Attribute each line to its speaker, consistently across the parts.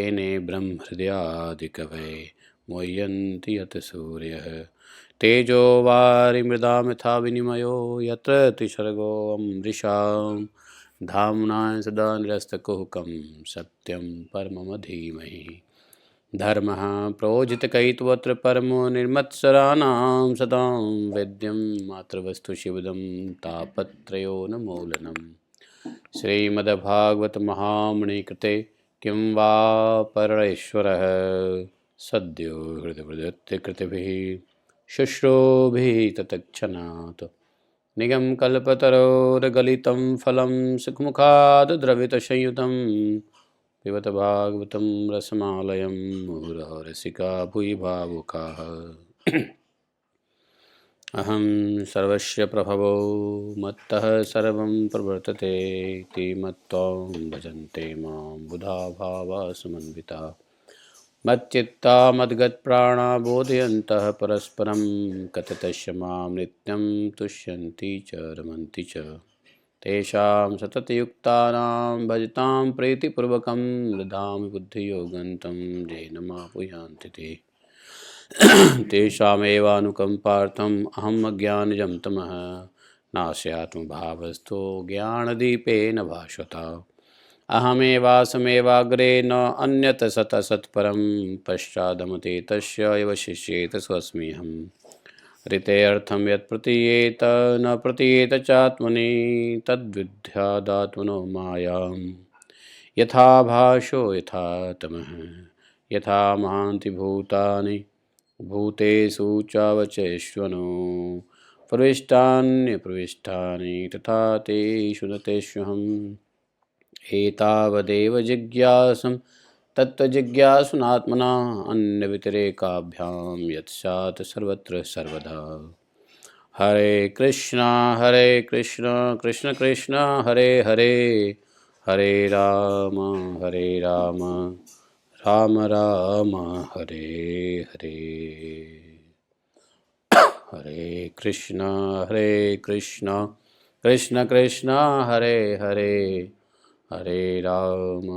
Speaker 1: तेने ब्रह्महृदयादिकवये मुह्यन्ति यत् सूर्यः तेजो वारिमृदां यथा विनिमयो यत्र त्रिसर्गो अमृषां धाम्ना सदा निरस्तकुहकं सत्यं परमं धीमहि धर्मः प्रोजितकैतवत्र परमो निर्मत्सराणां सदां वेद्यं मातृवस्तु शिवदं तापत्रयोन्मूलनम् श्रीमद्भागवत महामुनि कृते किं वा परमेश्वरः सद्यो हृदयवृत्ति कृतिभिः शुश्रूभिः तत्क्षणात् निगमकल्पतरोर्गलितं फलं सुखमुखात् द्रवितसंयुतं पिबत भागवतं रसमालयं मुहुरः रसिका भुवि भावुकाः अहं सर्वस्य प्रभवो मत्तः सर्वं प्रवर्तते इति मत्वा भजन्ते मां बुधा भावा समन्विता मच्चित्ता मद्गतप्राणा बोधयन्तः परस्परं कथयतस्य मां नित्यं तुष्यन्ति च रमन्ति च तेषां सततयुक्तानां भजतां प्रीतिपूर्वकं ददामि बुद्धियोगं तं येन मापुयान्ति ते तेषामेवानुकम्पार्थम् अहम् अज्ञानजं तमः नास्यात्मभावस्थो ज्ञानदीपेन भास्वता अहमेवासमेवाग्रे न अन्यत् सतसत्परं पश्चादमते तस्य एव शिष्येत स्वस्म्यहम् ऋतेऽर्थं यत् प्रतीयेत न प्रतीयेत चात्मनि तद्विद्यादात्मनो मायां यथा भासो यथा तमः यथा महान्ति भूतानि भूतेषु चावचेष्वनो प्रविष्टान्यप्रविष्टानि तथा तेषु न तेष्वहम् एतावदेव जिज्ञासं तत्त्वजिज्ञासुनात्मना अन्यव्यतिरेकाभ्यां यत्स्यात् सर्वत्र सर्वदा हरे कृष्णा कृष्ण कृष्ण हरे हरे हरे राम राम राम हरे हरे हरे कृष्ण कृष्ण कृष्ण हरे हरे हरे राम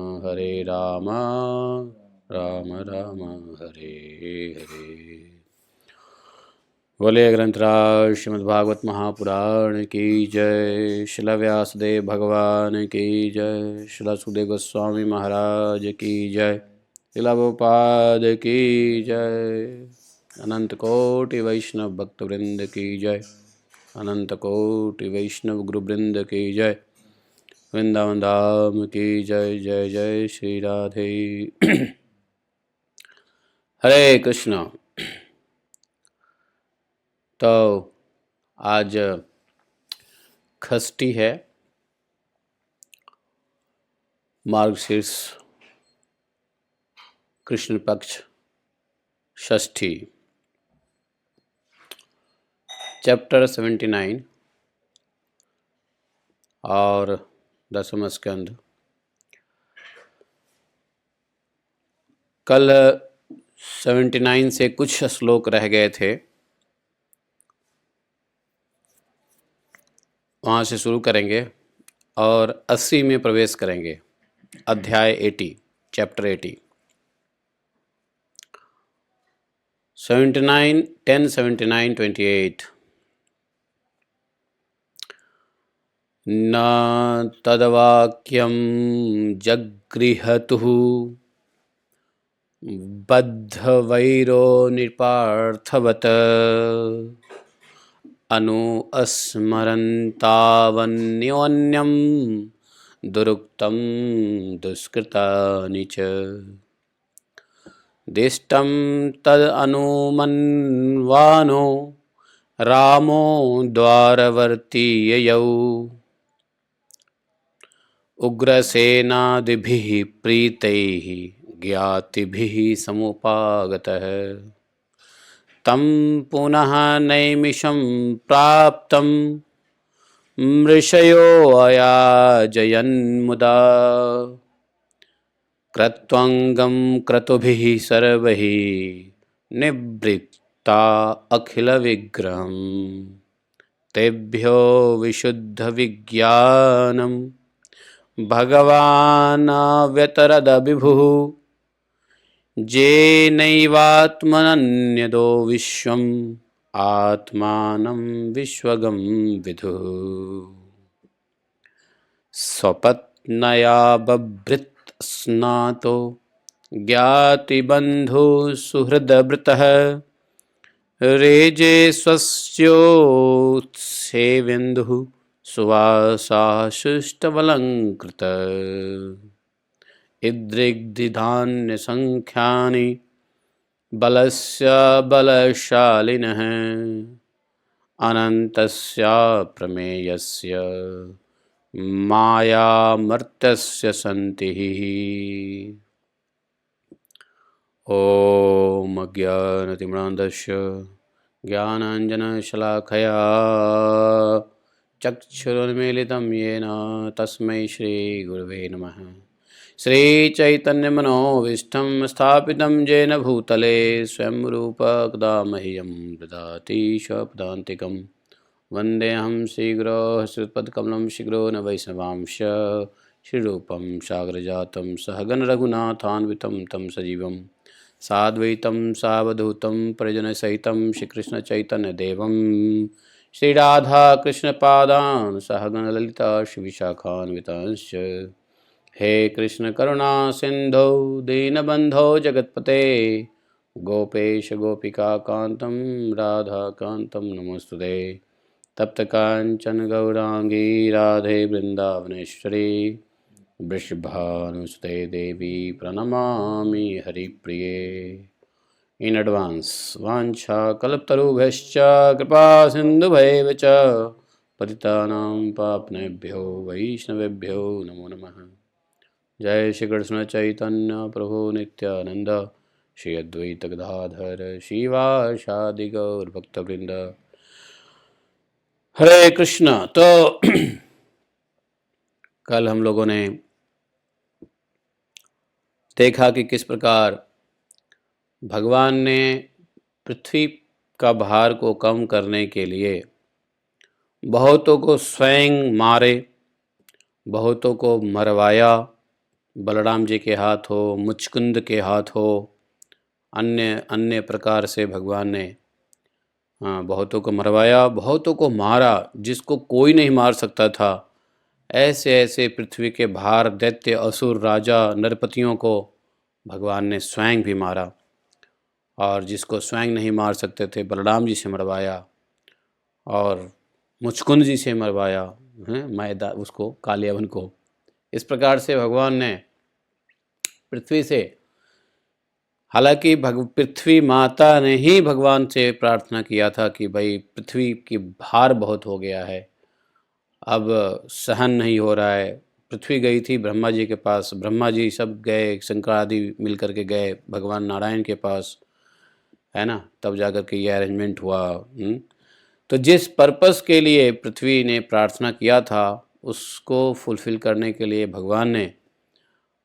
Speaker 1: राम राम हरे हरे। बोले ग्रंथराज श्रीमद्भागवत महापुराण की जय। श्रील व्यासदेव भगवान की जय। श्रील सुखदेव गोस्वामी महाराज की जय। श्रील प्रभुपाद की जय। अनंत कोटि वैष्णव भक्त वृंद की जय। अनंत कोटि वैष्णव गुरु वृंद की जय। वृंदावन धाम की जय। जय जय श्री राधे। हरे कृष्ण। तो आज षष्ठी है, मार्गशीर्ष कृष्ण पक्ष षष्ठी। चैप्टर 79 और 10वां स्कंद। कल 79 से कुछ श्लोक रह गए थे, वहाँ से शुरू करेंगे और 80 में प्रवेश करेंगे। अध्याय 80, चैप्टर 80। 79, 10, 79, 28। न तद्वाक्यं जगृहतुः बद्धवैरो निपार्थवत् अनुस्मरन्तावन्योन्यं दुरुक्तं दुष्कृतानि च दिष्टं तदनुमन्वानो रामो द्वारवर्ती ययौ उग्रसेनादिभिः प्रीतैः ज्ञातिभिः समुपागतः तं पुनः नैमिषं प्राप्तं मृषयो अयाजयन्मुदा क्रत्वाङ्गं क्रतुभिः सर्वैः निवृत्ता अखिलविग्रहम् तेभ्यो विशुद्धविज्ञानं भगवान् व्यतरद विभुः जेनैवात्मनन्यदो विश्वम् आत्मानं विश्वगं विदुः। स्वपत्नया बभृत् स्नातो ज्ञातिबन्धु सुहृदभृतः रेजे स्वस्योत्सेवेन्दुः सुवासाशुष्टवलङ्कृत इदृग्धिधान्यसङ्ख्यानि बलस्य बलशालिनः अनन्तस्य प्रमेयस्य मायामर्त्यस्य सन्तिः। ॐ अज्ञानतिम्रान्धस्य ज्ञानाञ्जनशलाखया चक्षुरुन्मीलितं येन तस्मै श्रीगुरवे नमः। श्रीचैतन्यमनोभीष्टं स्थापितं येन भूतले स्वयं रूपः कदा मह्यं ददाति स्वपदान्तिकं। वन्देऽहं श्रीगुरो श्रीपदकमलं शीघ्रो न वैष्णवांश श्रीरूपं सागरजातं सहगण रघुनाथान्वितं तं सजीवं साद्वैतं सावधूतं परिजनसहितं श्रीकृष्णचैतन्यदेवं श्रीराधाकृष्णपादान् सहगण ललिता श्रीविशाखान्वितांश्च। हे कृष्ण करुणा सिंधो दीनबंधो जगत्पते गोपेश गोपिका कांतं राधा कांतं नमोस्तुते। तप्त कांचन गौरांगी राधे वृंदावनेश्वरी वृषभानुसुते देवी प्रणमामि हरिप्रिये। इन एडवांस वाञ्छा कल्पतरुभ्यश्च कृपा सिन्धुभैव च पतितानां पावनेभ्यो वैष्णवेभ्यो नमो नमः। जय श्री कृष्ण चैतन्य प्रभु नित्यानंद श्री अद्वैत गदाधर शिवासादि गौर भक्तवृंद। हरे कृष्ण। तो कल हम लोगों ने देखा कि किस प्रकार भगवान ने पृथ्वी का भार को कम करने के लिए बहुतों को स्वयं मारे, बहुतों को मरवाया। बलराम जी के हाथ हो, मुचकुंद के हाथ हो, अन्य प्रकार से भगवान ने बहुतों को मरवाया, बहुतों को मारा जिसको कोई नहीं मार सकता था। ऐसे ऐसे पृथ्वी के भार दैत्य असुर राजा नरपतियों को भगवान ने स्वयं भी मारा, और जिसको स्वयं नहीं मार सकते थे बलराम जी से मरवाया और मुचकुंद जी से मरवाया मैदा उसको कालियावन को। इस प्रकार से भगवान ने पृथ्वी से, हालांकि पृथ्वी माता ने ही भगवान से प्रार्थना किया था कि भाई पृथ्वी की भार बहुत हो गया है, अब सहन नहीं हो रहा है। पृथ्वी गई थी ब्रह्मा जी के पास, ब्रह्मा जी सब गए, शंकर आदि मिल करके गए भगवान नारायण के पास, है ना, तब जाकर के ये अरेंजमेंट हुआ। तो जिस पर्पस के लिए पृथ्वी ने प्रार्थना किया था उसको फुलफिल करने के लिए भगवान ने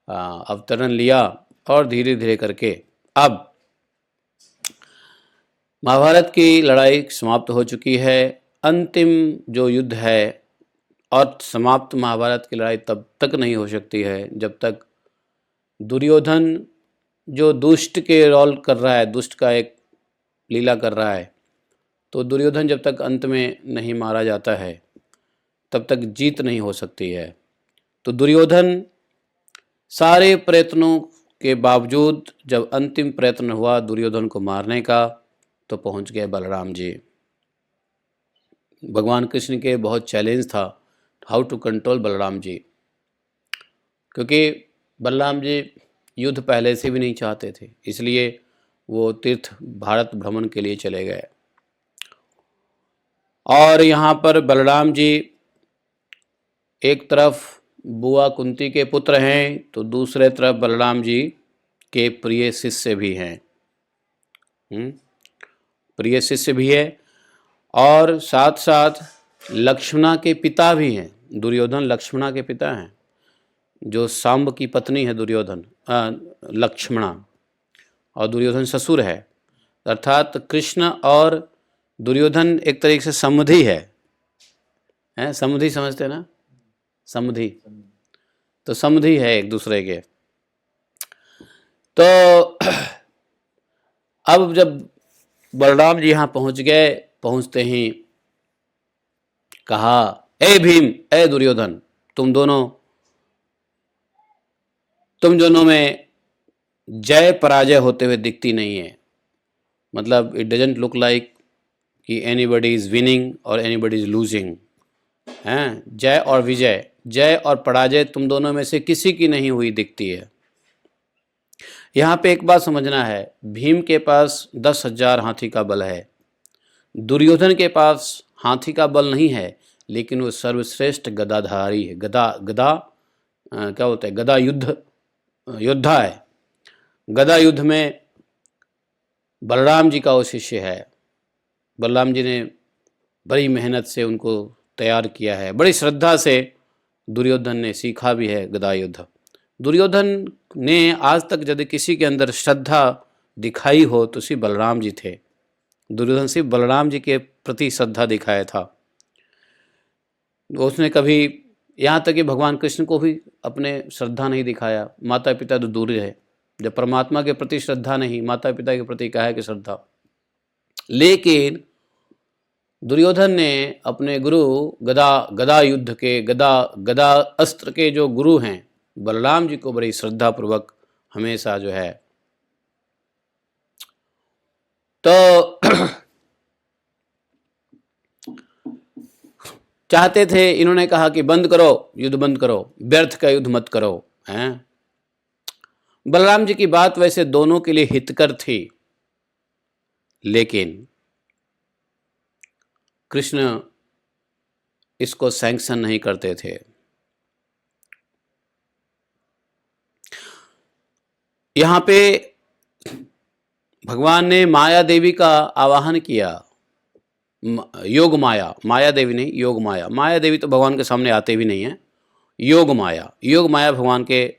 Speaker 1: अवतरण लिया, और धीरे धीरे करके अब महाभारत की लड़ाई समाप्त हो चुकी है। अंतिम जो युद्ध है, और समाप्त महाभारत की लड़ाई तब तक नहीं हो सकती है जब तक दुर्योधन जो दुष्ट के रोल कर रहा है, दुष्ट का एक लीला कर रहा है, तो दुर्योधन जब तक अंत में नहीं मारा जाता है तब तक जीत नहीं हो सकती है। तो दुर्योधन सारे प्रयत्नों के बावजूद जब अंतिम प्रयत्न हुआ दुर्योधन को मारने का, तो पहुंच गए बलराम जी। भगवान कृष्ण के बहुत चैलेंज था how to control Balram ji, क्योंकि बलराम जी युद्ध पहले से भी नहीं चाहते थे, इसलिए वो तीर्थ भारत भ्रमण के लिए चले गए। और यहाँ पर बलराम जी एक तरफ बुआ कुंती के पुत्र हैं, तो दूसरे तरफ बलराम जी के प्रिय शिष्य भी हैं, प्रिय शिष्य भी है, और साथ साथ लक्ष्मणा के पिता भी हैं। दुर्योधन लक्ष्मणा के पिता हैं, जो सांब की पत्नी है दुर्योधन लक्ष्मणा, और दुर्योधन ससुर है। अर्थात कृष्ण और दुर्योधन एक तरीके से समधि है, समधि समझते ना, समधि, तो समधि है एक दूसरे के। तो अब जब बलराम जी यहाँ पहुँच गए, पहुँचते ही कहा, ए भीम, ए दुर्योधन, तुम दोनों में जय पराजय होते हुए दिखती नहीं है। मतलब इट डजेंट लुक लाइक कि एनीबडी इज विनिंग और एनीबडी इज लूजिंग। हैं, जय और विजय, जय और पराजय तुम दोनों में से किसी की नहीं हुई दिखती है। यहाँ पे एक बात समझना है, भीम के पास 10,000 हाथी का बल है, दुर्योधन के पास हाथी का बल नहीं है, लेकिन वो सर्वश्रेष्ठ गदाधारी है। गदा क्या बोलते हैं, गदा योद्धा है। गदा युद्ध में बलराम जी का वो शिष्य है। बलराम जी ने बड़ी मेहनत से उनको तैयार किया है, बड़ी श्रद्धा से दुर्योधन ने सीखा भी है गदा युद्ध। दुर्योधन ने आज तक यदि किसी के अंदर श्रद्धा दिखाई हो तो सिर्फ बलराम जी थे। दुर्योधन सिर्फ बलराम जी के प्रति श्रद्धा दिखाया था। उसने कभी, यहाँ तक कि भगवान कृष्ण को भी अपने श्रद्धा नहीं दिखाया। माता पिता तो दूर है, जब परमात्मा के प्रति श्रद्धा नहीं, माता पिता के प्रति क्या है कि श्रद्धा। लेकिन दुर्योधन ने अपने गुरु गदा युद्ध के, गदा अस्त्र के जो गुरु हैं बलराम जी को बड़ी श्रद्धा पूर्वक हमेशा जो है तो चाहते थे। इन्होंने कहा कि बंद करो, युद्ध बंद करो, व्यर्थ का युद्ध मत करो। हैं, बलराम जी की बात वैसे दोनों के लिए हितकर थी, लेकिन कृष्ण इसको सैंक्शन नहीं करते थे। यहाँ पे भगवान ने माया देवी का आवाहन किया। योग माया देवी नहीं, योग माया देवी तो भगवान के सामने आते भी नहीं है। योग माया भगवान के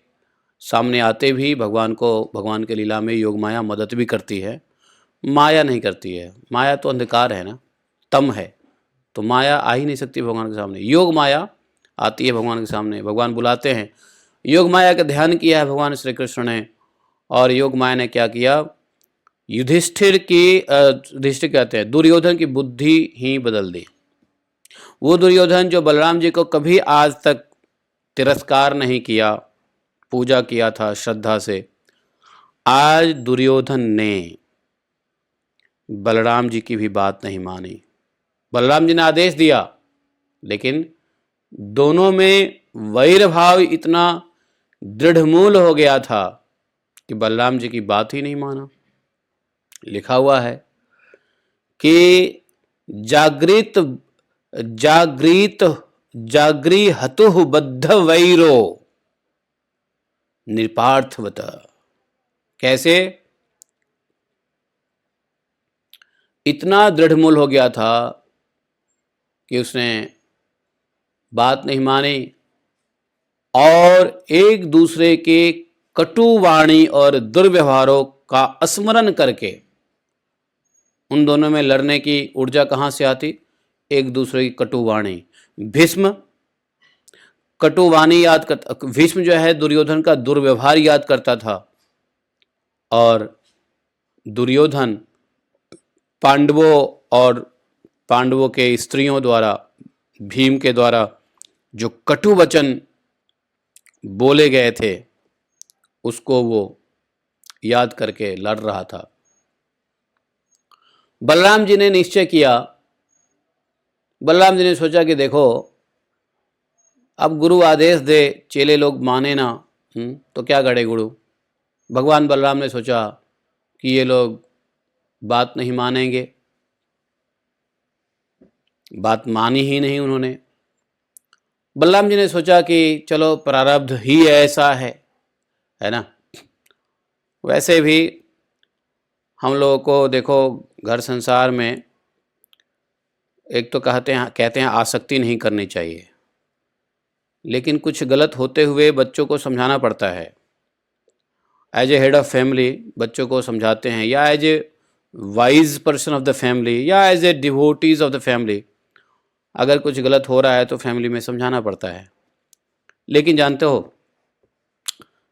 Speaker 1: सामने आते भी भगवान के लीला में योग माया मदद भी करती है, माया नहीं करती है। माया तो अंधकार है ना, तम है, तो माया आ ही नहीं सकती भगवान के सामने। योग माया आती है भगवान के सामने, भगवान बुलाते हैं। योग माया का ध्यान किया है भगवान श्री कृष्ण ने, और योग माया ने क्या किया, युधिष्ठिर कहते हैं, दुर्योधन की बुद्धि ही बदल दी। वो दुर्योधन जो बलराम जी को कभी आज तक तिरस्कार नहीं किया, पूजा किया था श्रद्धा से, आज दुर्योधन ने बलराम जी की भी बात नहीं मानी। बलराम जी ने आदेश दिया, लेकिन दोनों में वैर भाव इतना दृढ़मूल हो गया था कि बलराम जी की बात ही नहीं माना। लिखा हुआ है कि जागृहतुः बद्ध वैरो निपार्थवत। कैसे? इतना दृढ़मूल हो गया था कि उसने बात नहीं मानी और एक दूसरे के कटु वाणी और दुर्व्यवहारों का स्मरण करके, उन दोनों में लड़ने की ऊर्जा कहाँ से आती? एक दूसरे की कटुवाणी। भीष्म कटुवाणी याद करता, भीष्म जो है दुर्योधन का दुर्व्यवहार याद करता था, और दुर्योधन पांडवों के स्त्रियों द्वारा, भीम के द्वारा जो कटु वचन बोले गए थे उसको वो याद करके लड़ रहा था। बलराम जी ने निश्चय किया, बलराम जी ने सोचा कि देखो, अब गुरु आदेश दे, चेले लोग माने ना, तो क्या करे गुरु। भगवान बलराम ने सोचा कि ये लोग बात नहीं मानेंगे, बात मानी ही नहीं उन्होंने। बलराम जी ने सोचा कि चलो प्रारब्ध ही ऐसा है ना। वैसे भी हम लोगों को देखो, घर संसार में एक तो कहते हैं आसक्ति नहीं करनी चाहिए, लेकिन कुछ गलत होते हुए बच्चों को समझाना पड़ता है। As a head of family बच्चों को समझाते हैं, या as a wise person of the family, या as a devotees of the family, अगर कुछ गलत हो रहा है तो फैमिली में समझाना पड़ता है। लेकिन जानते हो,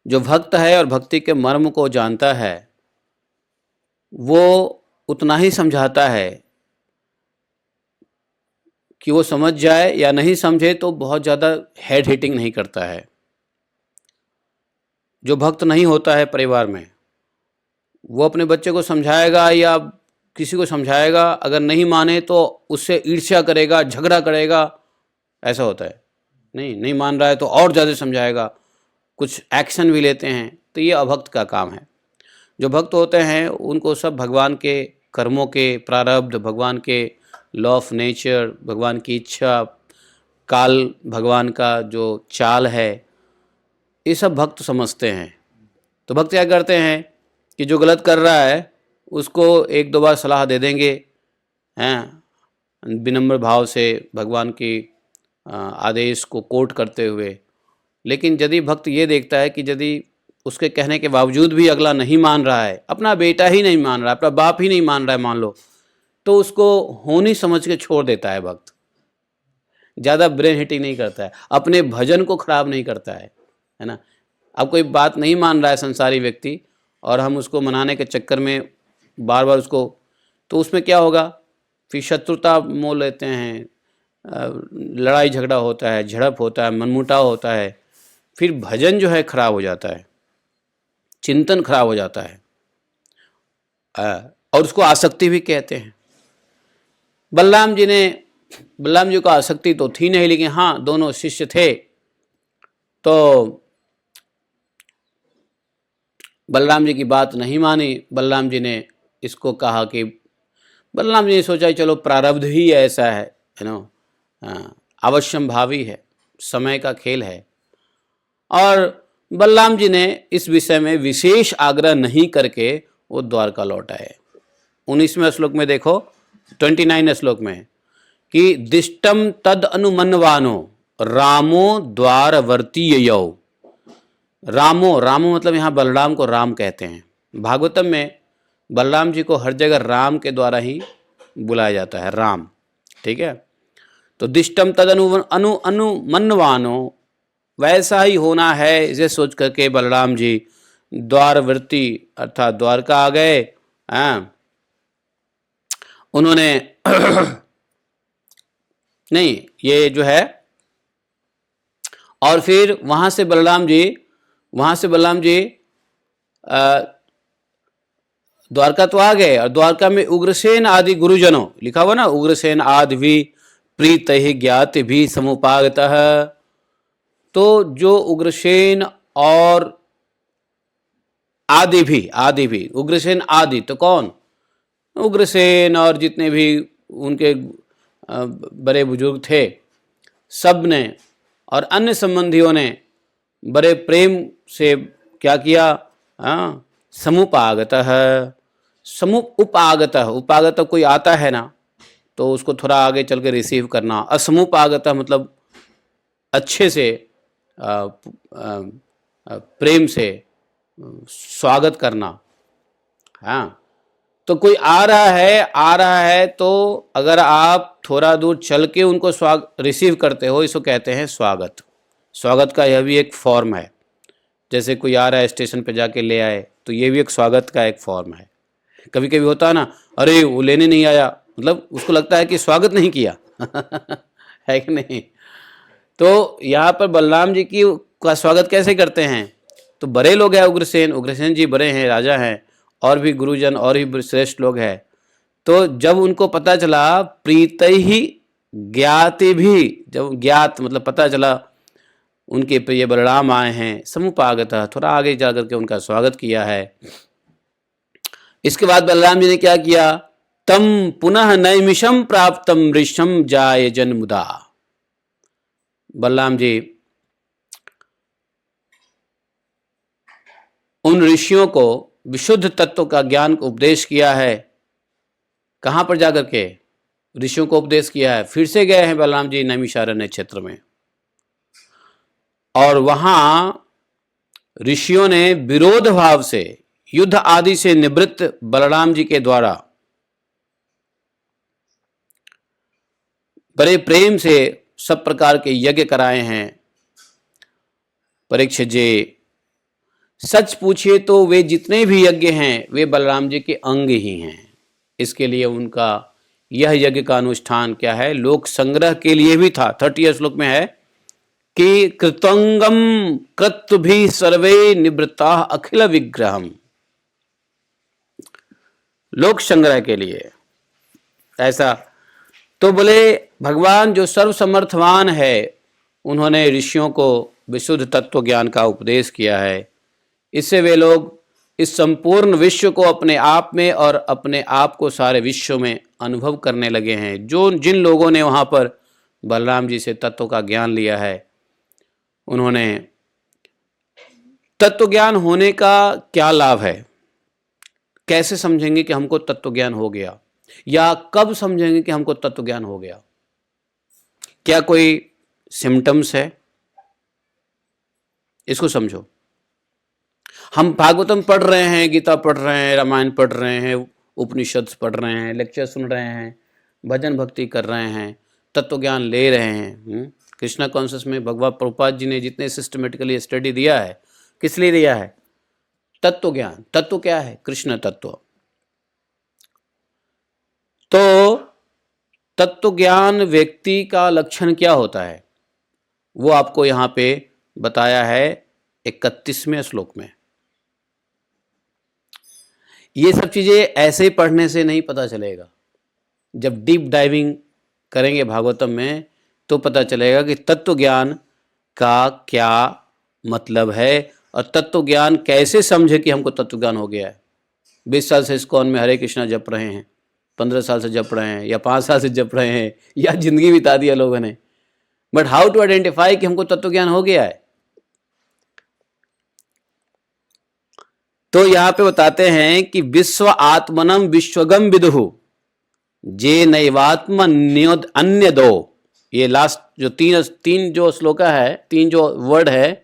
Speaker 1: जो भक्त है और भक्ति के मर्म को जानता है, वो उतना ही समझाता है कि वो समझ जाए या नहीं समझे, तो बहुत ज़्यादा हेड हिटिंग नहीं करता है। जो भक्त नहीं होता है परिवार में, वो अपने बच्चे को समझाएगा या किसी को समझाएगा, अगर नहीं माने तो उससे ईर्ष्या करेगा, झगड़ा करेगा, ऐसा होता है। नहीं मान रहा है तो और ज़्यादा समझाएगा, कुछ एक्शन भी लेते हैं। तो ये अभक्त का काम है। जो भक्त होते हैं उनको सब भगवान के कर्मों के प्रारब्ध, भगवान के लॉ ऑफ नेचर, भगवान की इच्छा, काल, भगवान का जो चाल है, ये सब भक्त समझते हैं। तो भक्त क्या करते हैं कि जो गलत कर रहा है उसको एक दो बार सलाह दे देंगे, हैं, विनम्र भाव से भगवान की आदेश को कोट करते हुए। लेकिन यदि भक्त ये देखता है कि यदि उसके कहने के बावजूद भी अगला नहीं मान रहा है, अपना बेटा ही नहीं मान रहा है, अपना बाप ही नहीं मान रहा है मान लो, तो उसको होनी समझ के छोड़ देता है भक्त। ज़्यादा ब्रेन हिटिंग नहीं करता है, अपने भजन को खराब नहीं करता है ना। अब कोई बात नहीं मान रहा है संसारी व्यक्ति, और हम उसको मनाने के चक्कर में बार बार उसको, तो उसमें क्या होगा, फिर शत्रुता मोल लेते हैं, लड़ाई झगड़ा होता है, झड़प होता है, मनमुटाव होता है, फिर भजन जो है खराब हो जाता है, चिंतन खराब हो जाता है, और उसको आसक्ति भी कहते हैं। बलराम जी को आसक्ति तो थी नहीं, लेकिन हाँ दोनों शिष्य थे। तो बलराम जी की बात नहीं मानी। बलराम जी ने इसको कहा कि बलराम जी ने सोचा चलो प्रारब्ध ही ऐसा है ना, अवश्यम भावी है, समय का खेल है। और बलराम जी ने इस विषय में विशेष आग्रह नहीं करके वो द्वारका लौट आए। 19वें श्लोक में देखो, 29 श्लोक में कि दिष्टम तद अनुमन्वानो रामो द्वारवर्ती यौ। रामो मतलब यहाँ बलराम को राम कहते हैं। भागवतम में बलराम जी को हर जगह राम के द्वारा ही बुलाया जाता है, राम, ठीक है। तो दिष्टम तद अनुमन्वानो, वैसा ही होना है इसे सोच करके बलराम जी द्वारवर्ती अर्थात द्वारका आ गए। उन्होंने नहीं, ये जो है, और फिर वहां से बलराम जी द्वारका तो आ गए, और द्वारका में उग्रसेन आदि गुरुजनों लिखा हुआ ना, उग्रसेन आदि भी प्रीत ही ज्ञात भी समुपागतः। तो जो उग्रसेन और आदि भी उग्रसेन आदि तो कौन, उग्रसेन और जितने भी उनके बड़े बुजुर्ग थे, सब ने और अन्य संबंधियों ने बड़े प्रेम से क्या किया, समुपागतः, उपागत कोई आता है ना तो उसको थोड़ा आगे चल के रिसीव करना। असमुपागत मतलब अच्छे से प्रेम से स्वागत करना। हाँ, तो कोई आ रहा है तो अगर आप थोड़ा दूर चल के उनको रिसीव करते हो, इसको कहते हैं स्वागत। स्वागत का यह भी एक फॉर्म है। जैसे कोई आ रहा है स्टेशन पे जाके ले आए, तो ये भी एक स्वागत का एक फॉर्म है। कभी कभी होता है ना, अरे वो लेने नहीं आया, मतलब उसको लगता है कि स्वागत नहीं किया है कि नहीं। तो यहाँ पर बलराम जी की का स्वागत कैसे करते हैं, तो बड़े लोग हैं, उग्रसेन जी बड़े हैं, राजा हैं, और भी गुरुजन और भी श्रेष्ठ लोग हैं। तो जब उनको पता चला प्रीत ही ज्ञाति भी, जब ज्ञात मतलब पता चला उनके प्रिय बलराम आए हैं, समुपागत, थोड़ा आगे जाकर के उनका स्वागत किया है। इसके बाद बलराम जी ने क्या किया, तम पुनः नैमिषम प्राप्तम ऋषम जाय जन्मुदा। बलराम जी उन ऋषियों को विशुद्ध तत्व का ज्ञान को उपदेश किया है। कहां पर जाकर के ऋषियों को उपदेश किया है, फिर से गए हैं बलराम जी नैमिषारण्य क्षेत्र में, और वहां ऋषियों ने विरोध भाव से, युद्ध आदि से निवृत्त बलराम जी के द्वारा बड़े प्रेम से सब प्रकार के यज्ञ कराए हैं। परीक्षित जी, सच पूछिए तो वे जितने भी यज्ञ हैं वे बलराम जी के अंग ही हैं। इसके लिए उनका यह यज्ञ का अनुष्ठान क्या है, लोक संग्रह के लिए भी था। 30 श्लोक में है कि कृतंगम कृत भी सर्वे निवृत्ता अखिल विग्रहम, लोक संग्रह के लिए ऐसा। तो बोले भगवान जो सर्वसमर्थवान है, उन्होंने ऋषियों को विशुद्ध तत्व ज्ञान का उपदेश किया है। इससे वे लोग इस संपूर्ण विश्व को अपने आप में और अपने आप को सारे विश्व में अनुभव करने लगे हैं। जो जिन लोगों ने वहाँ पर बलराम जी से तत्व का ज्ञान लिया है, उन्होंने तत्व ज्ञान होने का क्या लाभ है, कैसे समझेंगे कि हमको तत्व ज्ञान हो गया, या कब समझेंगे कि हमको तत्व ज्ञान हो गया? क्या कोई सिम्टम्स है? इसको समझो। हम भागवतम पढ़ रहे हैं, गीता पढ़ रहे हैं, रामायण पढ़ रहे हैं, उपनिषद पढ़ रहे हैं, लेक्चर सुन रहे हैं, भजन भक्ति कर रहे हैं, तत्व ज्ञान ले रहे हैं। कृष्णा कॉन्शियस में भगवान प्रभुपाद जी ने जितने सिस्टमेटिकली स्टडी दिया है, किस लिए दिया है? तत्व ज्ञान। तत्व क्या है? कृष्ण तत्व। तो तत्व ज्ञान व्यक्ति का लक्षण क्या होता है, वो आपको यहां पे बताया है 31वें श्लोक में। ये सब चीजें ऐसे पढ़ने से नहीं पता चलेगा, जब डीप डाइविंग करेंगे भागवतम में तो पता चलेगा कि तत्व ज्ञान का क्या मतलब है और तत्व ज्ञान कैसे समझे कि हमको तत्व ज्ञान हो गया है। 20 साल से इस्कॉन में हरे कृष्णा जप रहे हैं, 15 साल से जप रहे हैं, या 5 साल से जप रहे हैं, या जिंदगी बिता दिया लोगों ने, बट हाउ टू आइडेंटिफाई कि हमको तत्व ज्ञान हो गया है? तो यहां पे बताते हैं कि विश्व आत्मनम विश्वगम विदुहु जे नैवात्म अन्य दो। ये लास्ट जो तीन जो श्लोका है, 3 जो वर्ड है,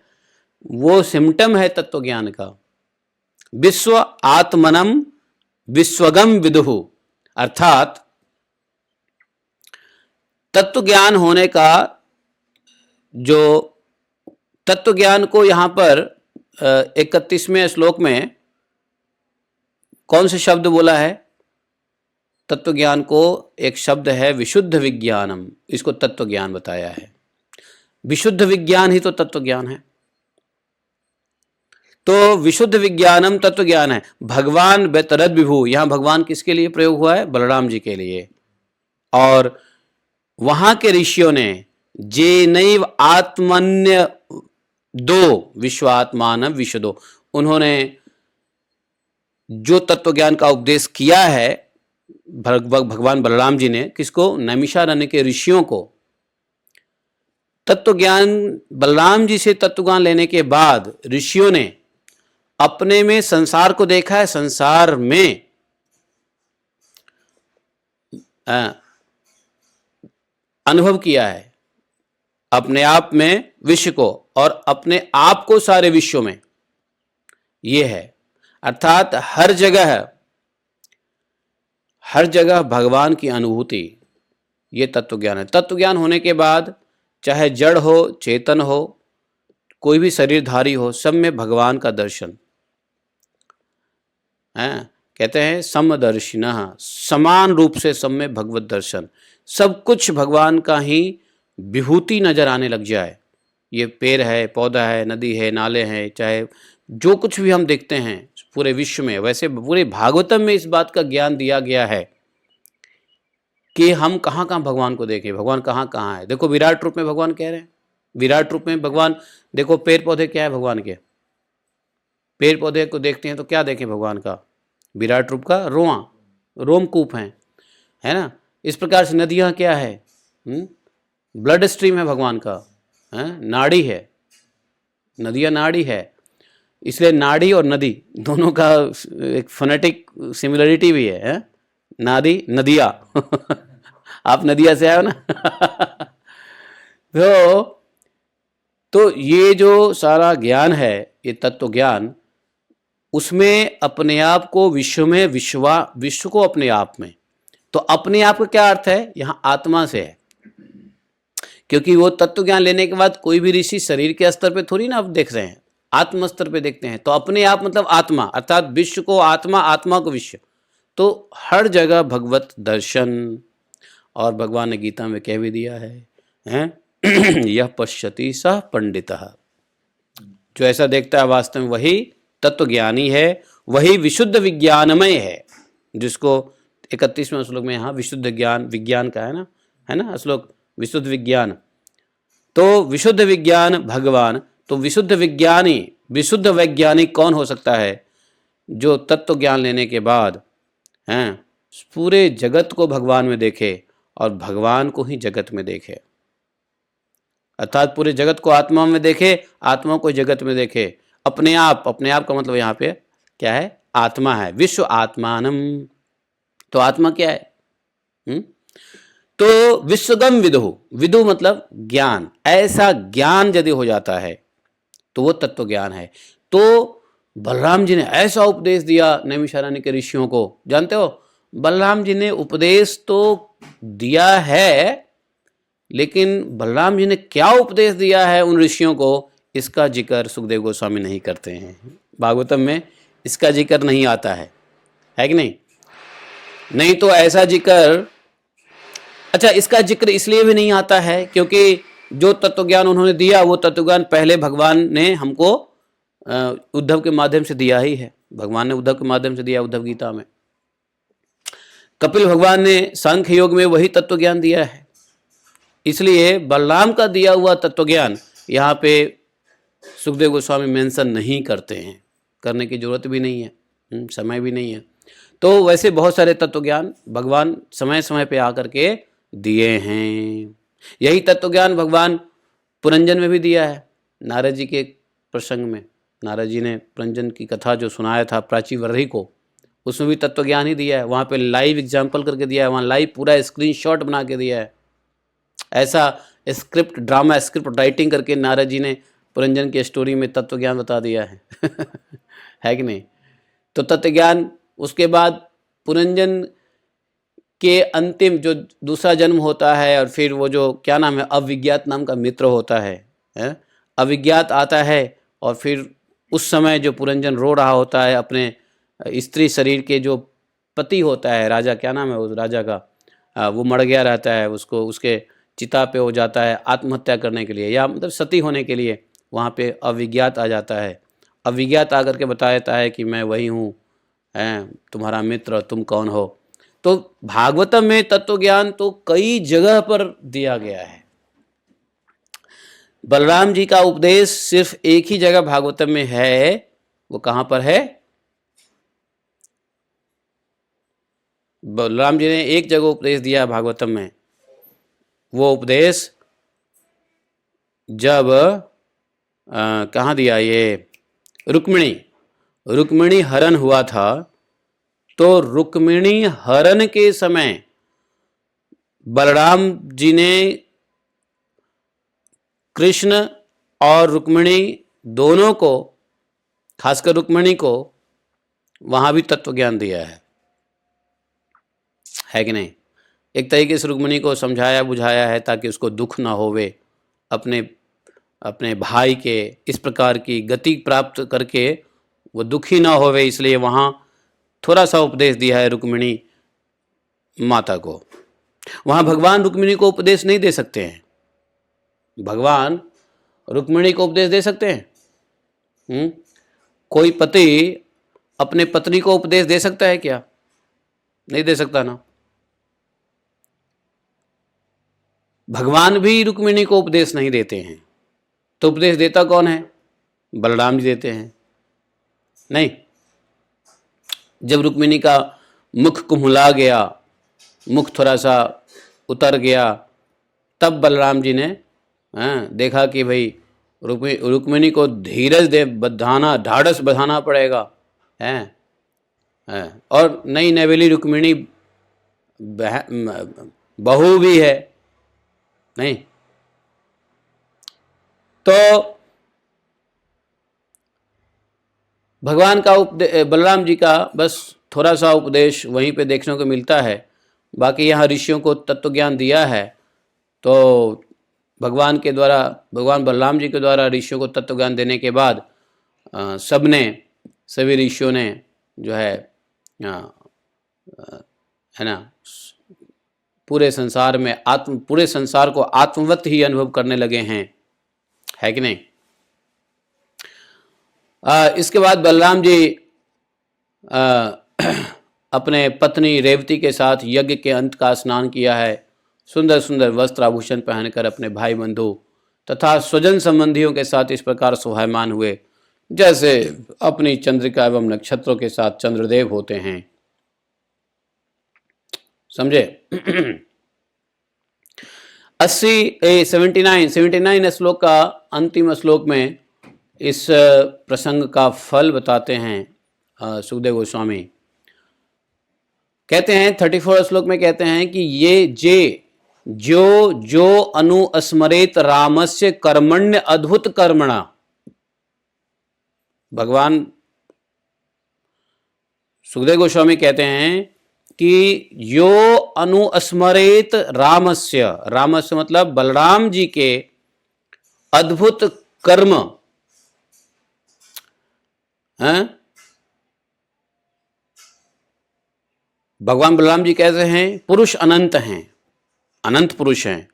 Speaker 1: वो सिम्टम है तत्व ज्ञान का। विश्व आत्मनम विश्वगम विदुहु, अर्थात तत्व ज्ञान होने का, जो तत्व ज्ञान को यहां पर 31वें श्लोक में कौन से शब्द बोला है? तत्व ज्ञान को एक शब्द है विशुद्ध विज्ञानम, इसको तत्व ज्ञान बताया है। विशुद्ध विज्ञान ही तो तत्व ज्ञान है। तो विशुद्ध विज्ञानम तत्व ज्ञान है। भगवान बेतरद विभु, यहां भगवान किसके लिए प्रयोग हुआ है? बलराम जी के लिए। और वहां के ऋषियों ने जे नैव आत्मन्य दो विश्वात्मान विशदो, उन्होंने जो तत्व ज्ञान का उपदेश किया है भगवान बलराम जी ने, किसको? नैमिषारण्य के ऋषियों को। तत्व ज्ञान बलराम जी से तत्व ज्ञान लेने के बाद ऋषियों ने अपने में संसार को देखा है, संसार में अनुभव किया है, अपने आप में विश्व को और अपने आप को सारे विश्व में। ये है, अर्थात हर जगह भगवान की अनुभूति, ये तत्व ज्ञान है। तत्व ज्ञान होने के बाद चाहे जड़ हो, चेतन हो, कोई भी शरीरधारी हो, सब में भगवान का दर्शन है। कहते हैं समदर्शिनः, समान रूप से सब में भगवत दर्शन, सब कुछ भगवान का ही विभूति नजर आने लग जाए। ये पेड़ है, पौधा है, नदी है, नाले हैं, चाहे जो कुछ भी हम देखते हैं पूरे विश्व में। वैसे पूरे भागवतम में इस बात का ज्ञान दिया गया है कि हम कहाँ कहाँ भगवान को देखें, भगवान कहाँ कहाँ है। देखो विराट रूप में भगवान कह रहे हैं, विराट रूप में भगवान। देखो पेड़ पौधे क्या है भगवान के, पेड़ पौधे को देखते हैं तो क्या देखें भगवान का? विराट रूप का रोआ, रोमकूप है ना। इस प्रकार से नदियाँ क्या है? ब्लड स्ट्रीम है भगवान का, नाड़ी है, नदियाँ नाड़ी है। इसलिए नाड़ी और नदी दोनों का एक फोनेटिक सिमिलरिटी भी है, नादी नदिया आप नदिया से आए हो ना तो ये जो सारा ज्ञान है, ये तत्व ज्ञान, उसमें अपने आप को विश्व में, विश्व को अपने आप में। तो अपने आप का क्या अर्थ है? यहाँ आत्मा से है, क्योंकि वो तत्व ज्ञान लेने के बाद कोई भी ऋषि शरीर के स्तर पे थोड़ी ना आप देख रहे हैं, आत्म स्तर पे देखते हैं तो अपने आप मतलब आत्मा, अर्थात विश्व को आत्मा, आत्मा को विश्व। तो हर जगह भगवत दर्शन, और भगवान ने गीता में कह भी दिया है, हैं? यह पश्यति सह पंडितः, जो ऐसा देखता है वास्तव में वही तत्वज्ञानी है, वही विशुद्ध विज्ञानमय है, जिसको 31वें श्लोक में यहाँ विशुद्ध ज्ञान, विज्ञान का है ना श्लोक, विशुद्ध विज्ञान। तो विशुद्ध विज्ञान भगवान, तो विशुद्ध विज्ञानी, विशुद्ध वैज्ञानिक कौन हो सकता है? जो तत्व ज्ञान लेने के बाद हैं पूरे जगत को भगवान में देखे और भगवान को ही जगत में देखे, अर्थात पूरे जगत को आत्मा में देखे, आत्मा को जगत में देखे, अपने आप का मतलब यहाँ पे क्या है? आत्मा है, विश्व आत्मानम। तो आत्मा क्या है? तो विश्वगम विदु, विदु मतलब ज्ञान, ऐसा ज्ञान यदि हो जाता है तो वो तत्व ज्ञान है। तो बलराम जी ने ऐसा उपदेश दिया नैमिषारण्य के ऋषियों को, जानते हो बलराम जी ने उपदेश तो दिया है, लेकिन बलराम जी ने क्या उपदेश दिया है उन ऋषियों को, इसका जिक्र सुखदेव गोस्वामी नहीं करते हैं। भागवतम में इसका जिक्र नहीं आता है कि नहीं? नहीं तो ऐसा जिक्र, अच्छा इसका जिक्र इसलिए भी नहीं आता है क्योंकि जो तत्व ज्ञान उन्होंने दिया वो तत्व ज्ञान पहले भगवान ने हमको उद्धव के माध्यम से दिया ही है। भगवान ने उद्धव के माध्यम से दिया, उद्धव गीता में। कपिल भगवान ने सांख्य योग में वही तत्व ज्ञान दिया है। इसलिए बलराम का दिया हुआ तत्व ज्ञान यहाँ पे सुखदेव गोस्वामी मेंशन नहीं करते हैं, करने की जरूरत भी नहीं है, समय भी नहीं है। तो वैसे बहुत सारे तत्व ज्ञान भगवान समय समय पे आकर के दिए हैं। यही तत्व ज्ञान भगवान पुरंजन में भी दिया है, नारद जी के प्रसंग में। नारद जी ने पुरंजन की कथा जो सुनाया था प्राचीवर्धी को, उसमें भी तत्व ज्ञान ही दिया है। वहाँ पे लाइव एग्जाम्पल करके दिया है, वहाँ लाइव पूरा स्क्रीनशॉट बना के दिया है। ऐसा स्क्रिप्ट, ड्रामा स्क्रिप्ट राइटिंग करके नारद जी ने पुरंजन की स्टोरी में तत्व ज्ञान बता दिया है है कि नहीं? तो तत्व ज्ञान, उसके बाद पुरंजन के अंतिम जो दूसरा जन्म होता है, और फिर वो जो क्या नाम है, अविज्ञात नाम का मित्र होता है? अविज्ञात आता है, और फिर उस समय जो पुरंजन रो रहा होता है, अपने स्त्री शरीर के जो पति होता है, राजा, क्या नाम है उस राजा का, वो मर गया रहता है, उसको उसके चिता पे हो जाता है आत्महत्या करने के लिए, या मतलब सती होने के लिए। वहाँ पे अविज्ञात आ जाता है। अविज्ञात आकर के बता देता है कि मैं वही हूँ, तुम्हारा मित्र, तुम कौन हो। तो भागवतम में तत्व ज्ञान तो कई जगह पर दिया गया है। बलराम जी का उपदेश सिर्फ एक ही जगह भागवतम में है, वो कहाँ पर है? बलराम जी ने एक जगह उपदेश दिया भागवतम में। वो उपदेश जब कहाँ दिया? ये रुक्मिणी हरण हुआ था, तो रुक्मिणी हरण के समय बलराम जी ने कृष्ण और रुक्मिणी दोनों को, खासकर रुक्मिणी को, वहां भी तत्व ज्ञान दिया है कि नहीं? एक तरीके से रुक्मिणी को समझाया बुझाया है ताकि उसको दुख ना होवे, अपने भाई के इस प्रकार की गति प्राप्त करके वो दुखी ना होवे, इसलिए वहाँ थोड़ा सा उपदेश दिया है रुक्मिणी माता को। वहाँ भगवान रुक्मिणी को उपदेश नहीं दे सकते हैं। भगवान रुक्मिणी को उपदेश दे सकते हैं? कोई पति अपने पत्नी को उपदेश दे सकता है क्या? नहीं दे सकता ना। भगवान भी रुक्मिणी को उपदेश नहीं देते हैं, तो उपदेश देता कौन है? बलराम जी देते हैं। नहीं, जब रुक्मिणी का मुख कुम्हला गया, मुख थोड़ा सा उतर गया, तब बलराम जी ने देखा कि भाई रुक्मिणी को धीरज दे बधाना, ढाढ़स बधाना पड़ेगा, और नई नवेली रुक्मिणी बहू भी है, नहीं? तो भगवान का बलराम जी का बस थोड़ा सा उपदेश वहीं पे देखने को मिलता है। बाकी यहाँ ऋषियों को तत्व ज्ञान दिया है, तो भगवान के द्वारा, भगवान बलराम जी के द्वारा ऋषियों को तत्व ज्ञान देने के बाद सबने, सभी ऋषियों ने जो है है ना, पूरे संसार में पूरे संसार को आत्मवत ही अनुभव करने लगे हैं, है कि नहीं। इसके बाद बलराम जी अपने पत्नी रेवती के साथ यज्ञ के अंत का स्नान किया है। सुंदर सुंदर वस्त्र आभूषण पहनकर अपने भाई बंधु तथा स्वजन संबंधियों के साथ इस प्रकार शोभायमान हुए जैसे अपनी चंद्रिका एवं नक्षत्रों के साथ चंद्रदेव होते हैं। समझे। 79 श्लोक का अंतिम श्लोक में इस प्रसंग का फल बताते हैं सुखदेव गोस्वामी। कहते हैं 34 श्लोक में कहते हैं कि ये जो अनुस्मरेत रामस्य कर्मण्य अद्भुत कर्मणा। भगवान सुखदेव गोस्वामी कहते हैं कि यो अनुस्मरेत रामस्य मतलब बलराम जी के अद्भुत कर्म हैं। भगवान बलराम जी कहते हैं पुरुष अनंत हैं, अनंत पुरुष हैं,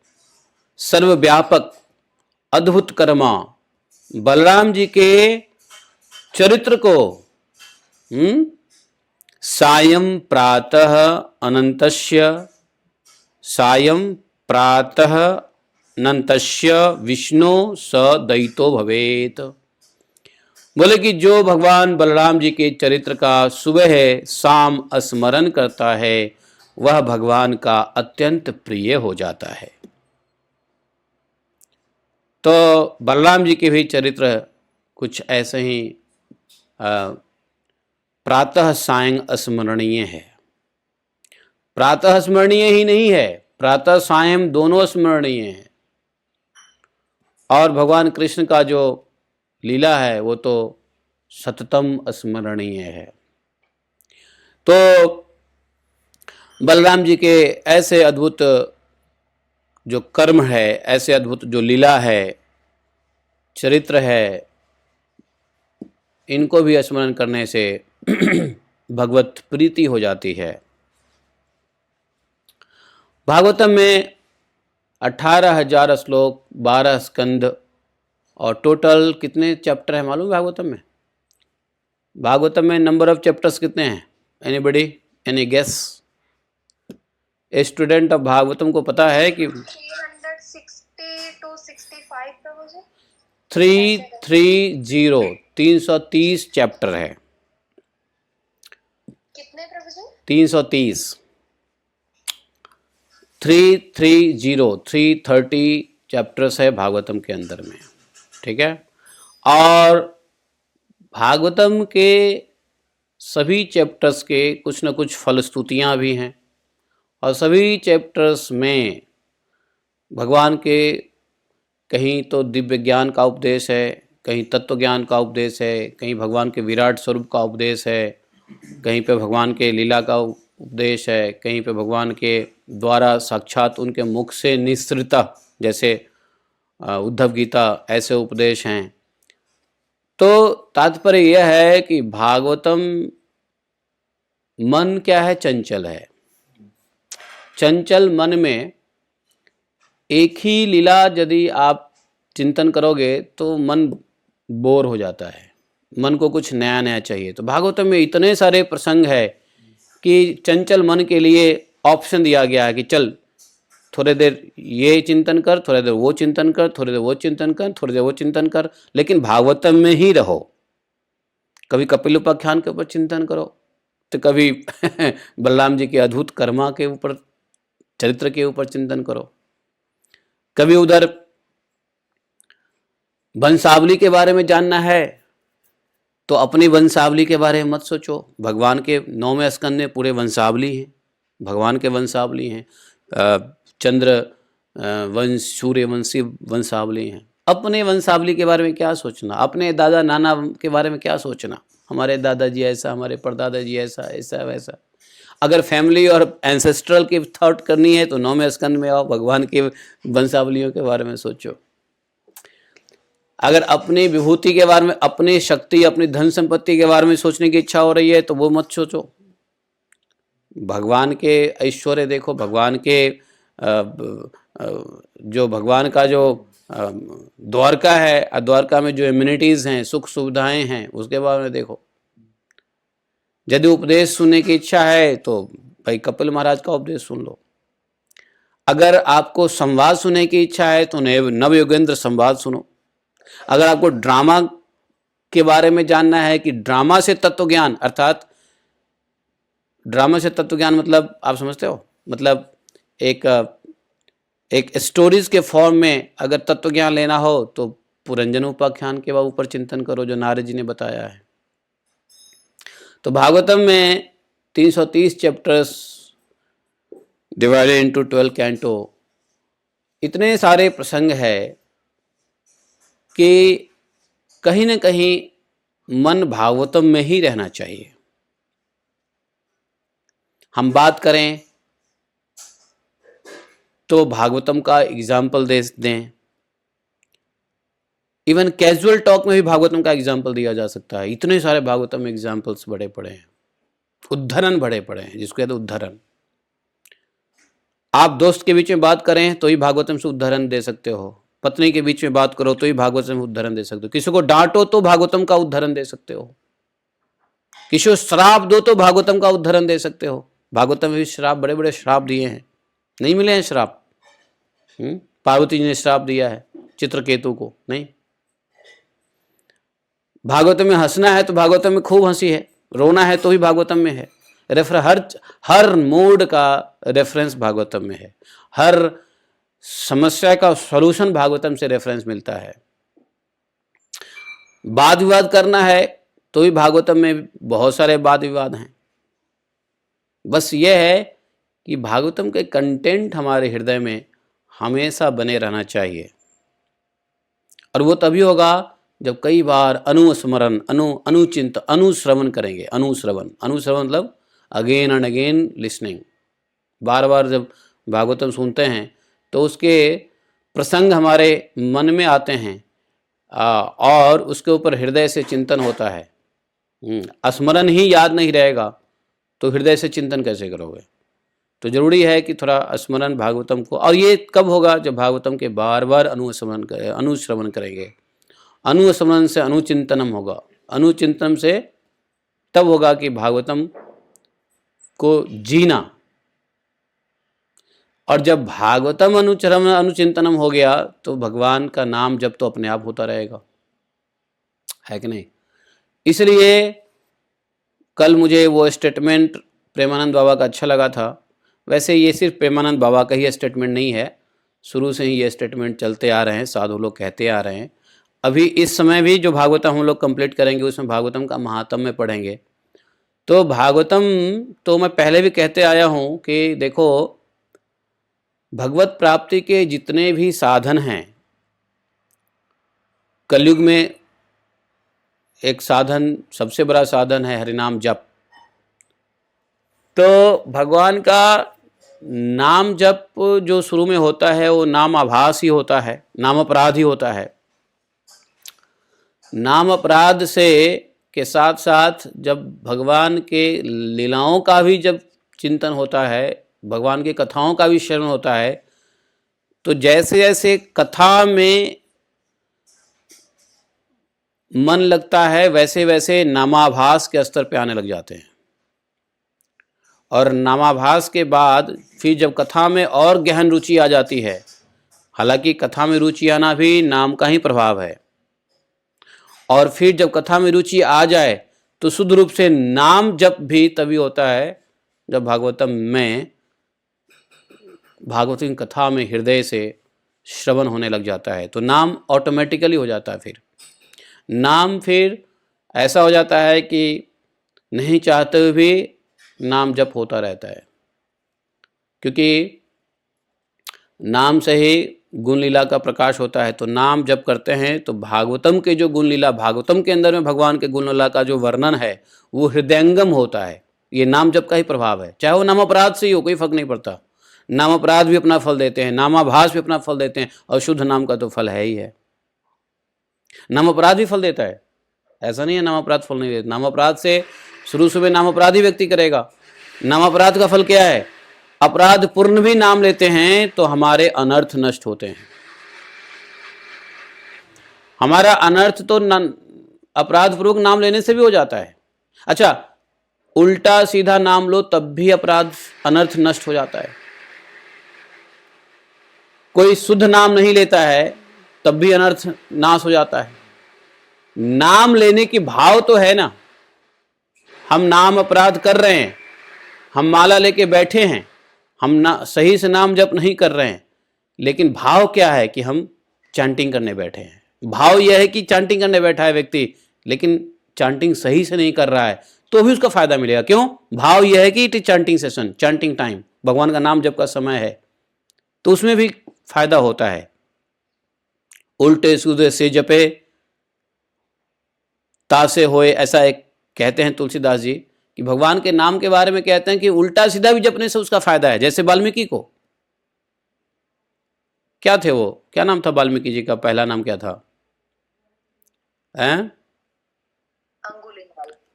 Speaker 1: सर्वव्यापक अद्भुत कर्मा। बलराम जी के चरित्र को सायं प्रातः अनंतस्य विष्णु स दयितो भवेत। बोले कि जो भगवान बलराम जी के चरित्र का सुबह शाम स्मरण करता है वह भगवान का अत्यंत प्रिय हो जाता है। तो बलराम जी के भी चरित्र कुछ ऐसे ही प्रातः सायं स्मरणीय है। प्रातः स्मरणीय ही नहीं है, प्रातः सायं दोनों स्मरणीय है। और भगवान कृष्ण का जो लीला है वो तो सततम स्मरणीय है। तो बलराम जी के ऐसे अद्भुत जो कर्म है, ऐसे अद्भुत जो लीला है, चरित्र है, इनको भी स्मरण करने से भगवत प्रीति हो जाती है। भागवतम में 18,000 श्लोक, 12 स्कंद और टोटल कितने चैप्टर है मालूम भागवतम में? भागवतम में नंबर ऑफ चैप्टर्स कितने हैं? Anybody, any guess? A student of Bhagavatam को पता है कि
Speaker 2: 360 to 65 प्रभु।
Speaker 1: 330 चैप्टर है।
Speaker 2: कितने प्रभु जी?
Speaker 1: 330 330 चैप्टर्स है भागवतम के अंदर में, ठीक है। और भागवतम के सभी चैप्टर्स के कुछ न कुछ फलस्तुतियाँ भी हैं और सभी चैप्टर्स में भगवान के कहीं तो दिव्य ज्ञान का उपदेश है, कहीं तत्व ज्ञान का उपदेश है, कहीं भगवान के विराट स्वरूप का उपदेश है, कहीं पे भगवान के लीला का उपदेश है, कहीं पे भगवान के द्वारा साक्षात उनके मुख से निःसृत जैसे उद्धव गीता ऐसे उपदेश हैं। तो तात्पर्य यह है कि भागवतम मन क्या है? चंचल है। चंचल मन में एक ही लीला यदि आप चिंतन करोगे तो मन बोर हो जाता है, मन को कुछ नया नया चाहिए। तो भागवतम में इतने सारे प्रसंग है कि चंचल मन के लिए ऑप्शन दिया गया है कि चल थोड़ी देर ये चिंतन कर, थोड़ी देर वो चिंतन कर, थोड़ी देर वो चिंतन कर, थोड़ी देर वो चिंतन कर, लेकिन भागवतम में ही रहो। कभी कपिल उपाख्यान के ऊपर चिंतन करो तो कभी बलराम जी के अद्भुत कर्मा के ऊपर, चरित्र के ऊपर चिंतन करो, कभी उधर वंशावली के बारे में जानना है तो अपनी वंशावली के बारे में मत सोचो। भगवान के 9वें स्कंद में पूरे वंशावली हैं, भगवान के वंशावली हैं, चंद्र वंश, सूर्यवंशी वंशावली हैं। अपने वंशावली के बारे में क्या सोचना, अपने दादा नाना के बारे में क्या सोचना, हमारे दादाजी ऐसा, हमारे परदादाजी ऐसा, ऐसा वैसा। अगर फैमिली और एंसेस्ट्रल की थॉट करनी है तो 9वें स्कंद में आओ, भगवान के वंशावलियों के बारे में सोचो। अगर अपनी विभूति के बारे में, अपनी शक्ति, अपनी धन संपत्ति के बारे में सोचने की इच्छा हो रही है तो वो मत सोचो। भगवान के ऐश्वर्य देखो, भगवान के जो भगवान का जो द्वारका है, द्वारका में जो इम्यूनिटीज हैं, सुख सुविधाएं हैं, उसके बारे में देखो। यदि उपदेश सुनने की इच्छा है तो भाई कपिल महाराज का उपदेश सुन लो। अगर आपको संवाद सुनने की इच्छा है तो नवयुगेंद्र संवाद सुनो। अगर आपको ड्रामा के बारे में जानना है कि ड्रामा से तत्व ज्ञान, अर्थात ड्रामा से तत्व ज्ञान मतलब आप समझते हो, मतलब एक स्टोरीज के फॉर्म में अगर तत्व ज्ञान लेना हो तो पुरंजन उपाख्यान के ऊपर चिंतन करो जो नारद जी ने बताया है। तो भागवतम में 330 चैप्टर्स डिवाइडेड इनटू 12 कैंटो, इतने सारे प्रसंग है कि कहीं न कहीं मन भागवतम में ही रहना चाहिए। हम बात करें तो भागवतम का एग्जाम्पल दे दें, इवन कैजुअल टॉक में भी भागवतम का एग्जाम्पल दिया जा सकता है। इतने सारे भागवतम में एग्जाम्पल्स बड़े पड़े हैं, उद्धरण बड़े पड़े हैं, जिसको कहते हैं उद्धरण। आप दोस्त के बीच में बात करें तो ही भागवतम से उद्धरण दे सकते हो, पत्नी के बीच में बात करो तो ही भागवतम से उद्धरण दे सकते हो, किसी को डांटो तो भागवतम का उद्धरण दे सकते हो, किसी को श्राप दो तो भागवतम का उद्धरण दे सकते हो। भागवतम में भी श्राप, बड़े बड़े श्राप दिए हैं, नहीं मिले हैं श्राप? पार्वती जी ने श्राप दिया है चित्रकेतु को, नहीं। भागवतम में हंसना है तो भागवतम में खूब हंसी है, रोना है तो भी भागवतम में है। हर मूड का रेफरेंस भागवतम में है, हर समस्या का सॉल्यूशन भागवतम से रेफरेंस मिलता है। वाद विवाद करना है तो भी भागवतम में बहुत सारे वाद विवाद हैं। बस यह है कि भागवतम के कंटेंट हमारे हृदय में हमेशा बने रहना चाहिए, और वो तभी होगा जब कई बार अनुस्मरण, अनुचिंत, अनुश्रवण करेंगे। अनुश्रवण मतलब अगेन एंड अगेन लिसनिंग। बार बार जब भागवतम सुनते हैं तो उसके प्रसंग हमारे मन में आते हैं और उसके ऊपर हृदय से चिंतन होता है। स्मरण ही याद नहीं रहेगा तो हृदय से चिंतन कैसे करोगे? तो जरूरी है कि थोड़ा स्मरण भागवतम को, और ये कब होगा? जब भागवतम के बार बार अनुश्रवण करेंगे। अनुस्मरण से अनुचिंतनम होगा, अनुचिंतन से तब होगा कि भागवतम को जीना। और जब भागवतम अनुचिंतनम हो गया तो भगवान का नाम जब तो अपने आप होता रहेगा, है कि नहीं? इसलिए कल मुझे वो स्टेटमेंट प्रेमानंद बाबा का अच्छा लगा था। वैसे ये सिर्फ प्रेमानंद बाबा का ही स्टेटमेंट नहीं है, शुरू से ही ये स्टेटमेंट चलते आ रहे हैं, साधु लोग कहते आ रहे हैं। अभी इस समय भी जो भागवतम हम लोग कंप्लीट करेंगे उसमें भागवतम का महात्म्य पढ़ेंगे। तो भागवतम तो मैं पहले भी कहते आया हूँ कि देखो, भगवत प्राप्ति के जितने भी साधन हैं, कलयुग में एक साधन, सबसे बड़ा साधन है हरिनाम जप। तो भगवान का नाम जप जो शुरू में होता है वो नाम आभास ही होता है, नाम अपराध ही होता है। नाम अपराध से के साथ साथ जब भगवान के लीलाओं का भी जब चिंतन होता है, भगवान की कथाओं का भी श्रवण होता है, तो जैसे जैसे कथा में मन लगता है वैसे वैसे नामाभास के स्तर पे आने लग जाते हैं। और नामाभास के बाद फिर जब कथा में और गहन रुचि आ जाती है, हालांकि कथा में रुचि आना भी नाम का ही प्रभाव है, और फिर जब कथा में रुचि आ जाए तो शुद्ध रूप से नाम जप भी तभी होता है जब भागवतम में, भागवत की कथा में हृदय से श्रवण होने लग जाता है, तो नाम ऑटोमेटिकली हो जाता है। फिर नाम फिर ऐसा हो जाता है कि नहीं चाहते हुए भी नाम जप होता रहता है, क्योंकि नाम से ही गुण लीला का प्रकाश होता है। तो नाम जप करते हैं तो भागवतम के जो गुण लीला, भागवतम के अंदर में भगवान के गुण लीला का जो वर्णन है वो हृदयंगम होता है। ये नाम जप का ही प्रभाव है, चाहे वो नाम अपराध से ही हो, कोई फर्क नहीं पड़ता। नाम अपराध भी अपना फल देते हैं, नामाभास भी अपना फल देते हैं, और शुद्ध नाम का तो फल है ही है। नाम अपराध भी फल देता है, ऐसा नहीं है नाम अपराध फल नहीं देता। नाम अपराध से शुरू सुबह नाम अपराध ही व्यक्ति करेगा। नाम अपराध का फल क्या है? अपराध पूर्ण भी नाम लेते हैं तो हमारे अनर्थ नष्ट होते हैं। हमारा अनर्थ तो अपराध पूर्वक नाम लेने से भी हो जाता है। अच्छा, उल्टा सीधा नाम लो तब भी अपराध अनर्थ नष्ट हो जाता है। कोई शुद्ध नाम नहीं लेता है तब भी अनर्थ नाश हो जाता है। नाम लेने की भाव तो है ना, हम नाम अपराध कर रहे हैं, हम माला लेके बैठे हैं, हम ना सही से नाम जप नहीं कर रहे हैं, लेकिन भाव क्या है कि हम चैंटिंग करने बैठे हैं। भाव यह है कि चैंटिंग करने बैठा है व्यक्ति, लेकिन चैंटिंग सही से नहीं कर रहा है तो भी उसका फायदा मिलेगा। क्यों? भाव यह है कि it is chanting session, chanting time, भगवान का नाम जप का समय है, तो उसमें भी फायदा होता है। उल्टे सीधे से जपे तासे होए, ऐसा एक कहते हैं तुलसीदास जी कि भगवान के नाम के बारे में कहते हैं कि उल्टा सीधा भी जपने से उसका फायदा है। जैसे वाल्मीकि को, क्या थे वो, क्या नाम था वाल्मीकि जी का? पहला नाम क्या था?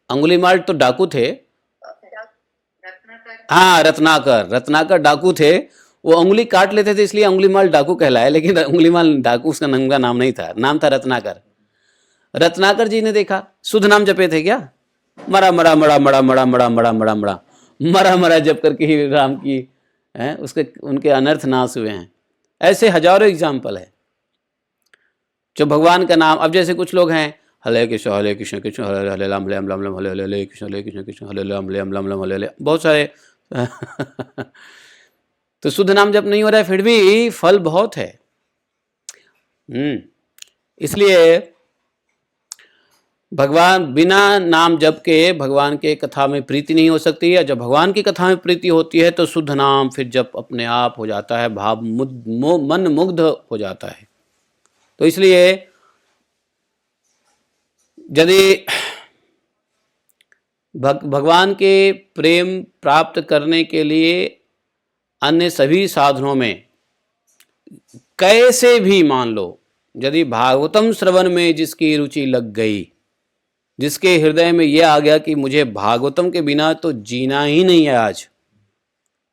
Speaker 1: अंगुलीमाल तो डाकू थे। हाँ, रत्नाकर, रत्नाकर डाकू थे। वो उंगली काट लेते थे इसलिए अंगुलीमाल डाकू कहलाए, लेकिन अंगुलीमाल डाकू उसका नाम नहीं था, नाम था रत्नाकर। रत्नाकर जी ने देखा, शुद्ध नाम जपे थे क्या? मरा मरा मरा मरा मरा मरा मरा मरा मरा मरा मरा जप करके ही राम की है उसके उनके अनर्थ नाश हुए हैं। ऐसे हजारों एग्जाम्पल है जो भगवान का नाम। अब जैसे कुछ लोग हैं, हरे कृष्ण कृष्ण हरे हरे राम हरे राम राम हरे हरे कृष्ण कृष्ण हरे राम राम राम हरे हरे, बहुत सारे तो शुद्ध नाम जप नहीं हो रहा है, फिर भी फल बहुत है। इसलिए भगवान बिना नाम जप के भगवान के कथा में प्रीति नहीं हो सकती है। जब भगवान की कथा में प्रीति होती है तो शुद्ध नाम फिर जप अपने आप हो जाता है, भाव मन मुग्ध हो जाता है। तो इसलिए यदि भगवान के प्रेम प्राप्त करने के लिए अन्य सभी साधनों में कैसे भी मान लो, यदि भागवतम श्रवण में जिसकी रुचि लग गई, जिसके हृदय में यह आ गया कि मुझे भागवतम के बिना तो जीना ही नहीं है आज,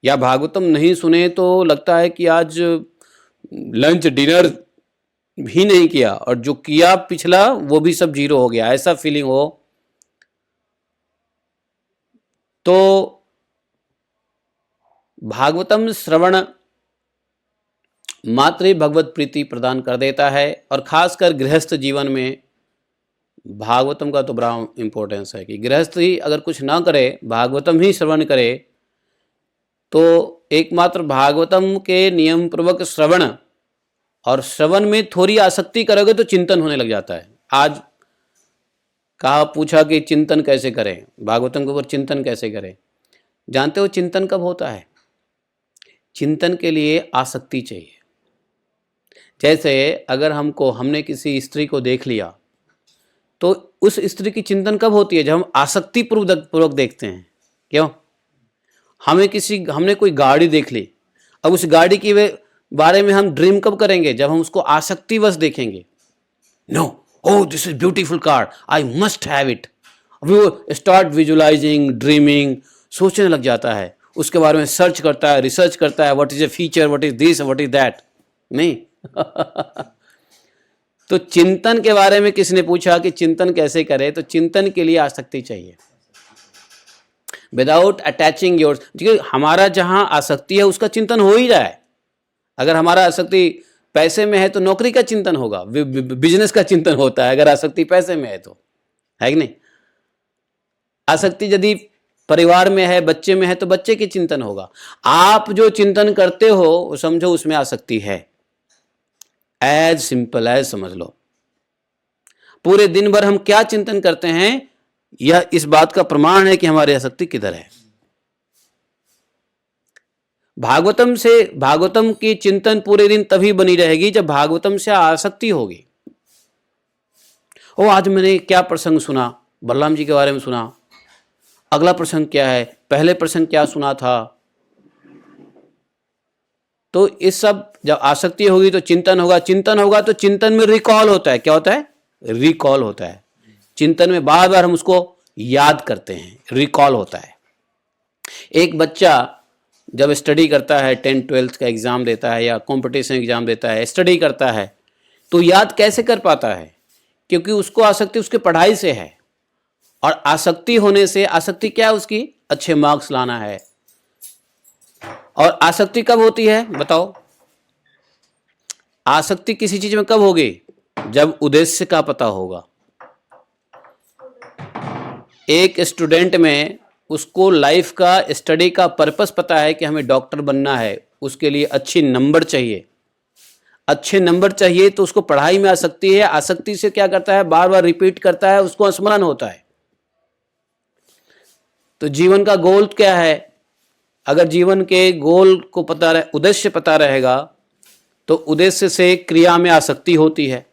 Speaker 1: या भागवतम नहीं सुने तो लगता है कि आज लंच डिनर भी नहीं किया और जो किया पिछला वो भी सब जीरो हो गया, ऐसा फीलिंग हो, तो भागवतम श्रवण मात्र ही भगवत प्रीति प्रदान कर देता है। और खासकर गृहस्थ जीवन में भागवतम का तो बड़ा इंपॉर्टेंस है कि गृहस्थ ही अगर कुछ ना करे, भागवतम ही श्रवण करे, तो एकमात्र भागवतम के नियम पूर्वक श्रवण, और श्रवण में थोड़ी आसक्ति करोगे तो चिंतन होने लग जाता है। आज कहा पूछा कि चिंतन कैसे करें, भागवतम के ऊपर चिंतन कैसे करें? जानते हो चिंतन कब होता है? चिंतन के लिए आसक्ति चाहिए। जैसे अगर हमने किसी स्त्री को देख लिया तो उस स्त्री की चिंतन कब होती है? जब हम आसक्ति पूर्वक देखते हैं। क्यों? हमने कोई गाड़ी देख ली, अब उस गाड़ी के बारे में हम ड्रीम कब करेंगे? जब हम उसको आसक्तिवश देखेंगे। No, oh this is beautiful car, I must have it. वो स्टार्ट विजुअलाइजिंग, ड्रीमिंग, सोचने लग जाता है, उसके बारे में सर्च करता है, रिसर्च करता है, what is a feature, what is this, what is that. नहीं तो चिंतन के बारे में किसने पूछा कि चिंतन कैसे करें? तो चिंतन के लिए आसक्ति चाहिए, विदाउट अटैचिंग योर्स। क्योंकि हमारा जहां आसक्ति है उसका चिंतन हो ही रहा है। अगर हमारा आसक्ति पैसे में है तो नौकरी का चिंतन होगा, बिजनेस का चिंतन होता है। अगर आसक्ति पैसे में है तो, है कि नहीं? आसक्ति यदि परिवार में है, बच्चे में है, तो बच्चे की चिंतन होगा। आप जो चिंतन करते हो समझो उसमें आसक्ति है। एज सिंपल एज समझ लो। पूरे दिन भर हम क्या चिंतन करते हैं, यह इस बात का प्रमाण है कि हमारी आसक्ति किधर है। भागवतम की चिंतन पूरे दिन तभी बनी रहेगी जब भागवतम से आसक्ति होगी। ओ आज मैंने क्या प्रसंग सुना, बलराम जी के बारे में सुना, अगला प्रसंग क्या है, पहले प्रसंग क्या सुना था। तो इस सब जब आसक्ति होगी तो चिंतन होगा, चिंतन होगा तो चिंतन में रिकॉल होता है। क्या होता है? रिकॉल होता है। चिंतन में बार बार हम उसको याद करते हैं, रिकॉल होता है। एक बच्चा जब स्टडी करता है, 10th-12th का एग्ज़ाम देता है या कंपटीशन एग्ज़ाम देता है, स्टडी करता है, तो याद कैसे कर पाता है? क्योंकि उसको आसक्ति उसके पढ़ाई से है। और आसक्ति होने से, आसक्ति क्या है उसकी? अच्छे मार्क्स लाना है। और आसक्ति कब होती है बताओ? आसक्ति किसी चीज में कब होगी? जब उद्देश्य का पता होगा। एक स्टूडेंट में उसको लाइफ का, स्टडी का पर्पस पता है कि हमें डॉक्टर बनना है, उसके लिए अच्छे नंबर चाहिए। अच्छे नंबर चाहिए तो उसको पढ़ाई में आसक्ति है। आसक्ति से क्या करता है? बार बार रिपीट करता है, उसको स्मरण होता है। तो जीवन का गोल क्या है? अगर जीवन के गोल को पता रहे, उद्देश्य पता रहेगा, तो उद्देश्य से क्रिया में आसक्ति होती है।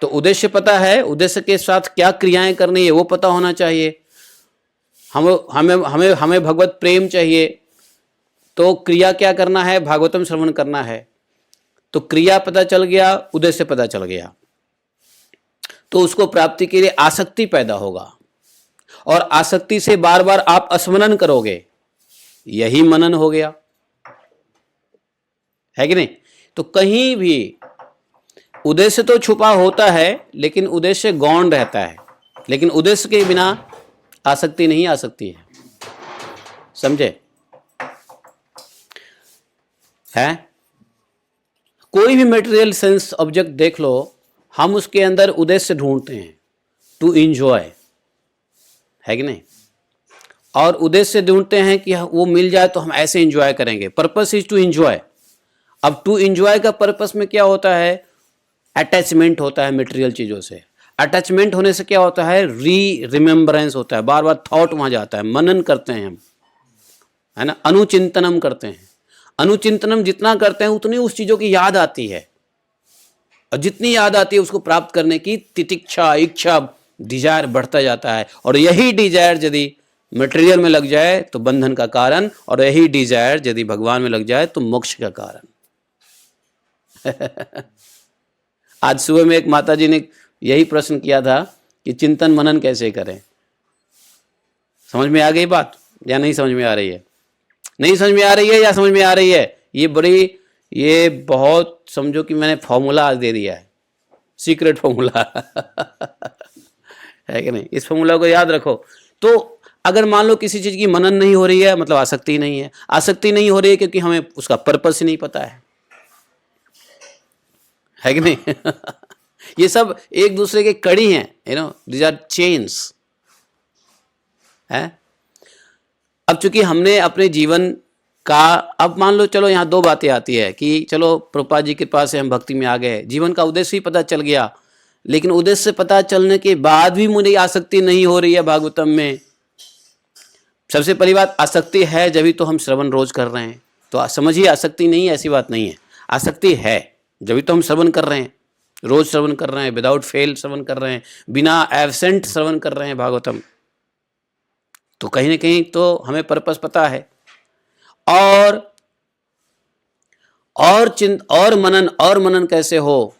Speaker 1: तो उद्देश्य पता है, उद्देश्य के साथ क्या क्रियाएं करनी है वो पता होना चाहिए। हमें भगवत प्रेम चाहिए, तो क्रिया क्या करना है? भागवतम श्रवण करना है। तो क्रिया पता चल गया, उद्देश्य पता चल गया, तो उसको प्राप्ति के लिए आसक्ति पैदा होगा। और आसक्ति से बार बार आप स्मरण करोगे, यही मनन हो गया, है कि नहीं? तो कहीं भी उद्देश्य तो छुपा होता है, लेकिन उद्देश्य गौण रहता है। लेकिन उद्देश्य के बिना आसक्ति नहीं आ सकती है, समझे? है कोई भी मटेरियल सेंस ऑब्जेक्ट देख लो, हम उसके अंदर उद्देश्य ढूंढते हैं, टू एंजॉय, है कि नहीं? और उद्देश्य ढूंढते हैं कि वो मिल जाए तो हम ऐसे एंजॉय करेंगे। Purpose is to enjoy. अब टू एंजॉय का पर्पस में क्या होता है? अटैचमेंट होता है मटेरियल चीज़ों से। अटैचमेंट होने से क्या होता है? रिमेम्बरेंस होता है, बार बार थॉट वहाँ जाता है, मनन करते हैं हम, है ना? अनुचिंतनम करते हैं। अनुचिंतनम जितना करते हैं उतनी उस चीज़ों की याद आती है, और जितनी याद आती है उसको प्राप्त करने की तितिक्षा, इच्छा, डिजायर बढ़ता जाता है। और यही डिजायर यदि मटेरियल में लग जाए तो बंधन का कारण, और यही डिजायर यदि भगवान में लग जाए तो मोक्ष का कारण। आज सुबह में एक माता जी ने यही प्रश्न किया था कि चिंतन मनन कैसे करें। समझ में आ गई बात या नहीं समझ में आ रही है? नहीं समझ में आ रही है या समझ में आ रही है? ये बहुत समझो कि मैंने फॉर्मूला आज दे दिया है, सीक्रेट फॉर्मूला। है कि नहीं? इस फॉर्मूला को याद रखो। तो अगर मान लो किसी चीज की मनन नहीं हो रही है, मतलब आसक्ति नहीं है। आसक्ति नहीं हो रही है क्योंकि हमें उसका पर्पस ही नहीं पता है कि नहीं? ये सब एक दूसरे के कड़ी हैं, दीज आर चेन्स है। अब चूंकि हमने अपने जीवन का, अब मान लो चलो यहाँ दो बातें आती है कि चलो प्रभुपाद जी के पास से हम भक्ति में आ गए, जीवन का उद्देश्य ही पता चल गया, लेकिन उद्देश्य पता चलने के बाद भी मुझे आसक्ति नहीं हो रही है भागवतम में। सबसे पहली बात, आसक्ति है जब तो हम श्रवण रोज कर रहे हैं। तो समझिए आसक्ति नहीं है ऐसी बात नहीं है, आसक्ति है जब तो हम श्रवण कर रहे हैं, रोज श्रवण कर रहे हैं, विदाउट फेल श्रवण कर रहे हैं, बिना एब्सेंट श्रवण कर रहे हैं भागवतम। तो कहीं ना कहीं तो हमें पर्पस पता है। और मनन कैसे हो?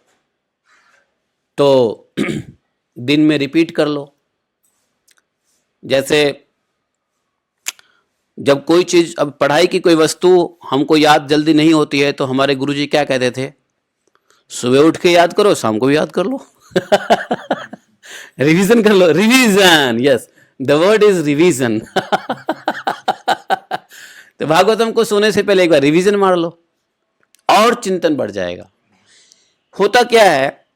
Speaker 1: तो दिन में रिपीट कर लो। जैसे जब कोई चीज, अब पढ़ाई की कोई वस्तु हमको याद जल्दी नहीं होती है, तो हमारे गुरुजी क्या कहते थे? सुबह उठ के याद करो, शाम को भी याद कर लो। रिवीजन कर लो, revision, yes, the word is revision. तो भागवतम को सोने से पहले एक बार रिवीजन मार लो और चिंतन बढ़ जाएगा। होता क्या है,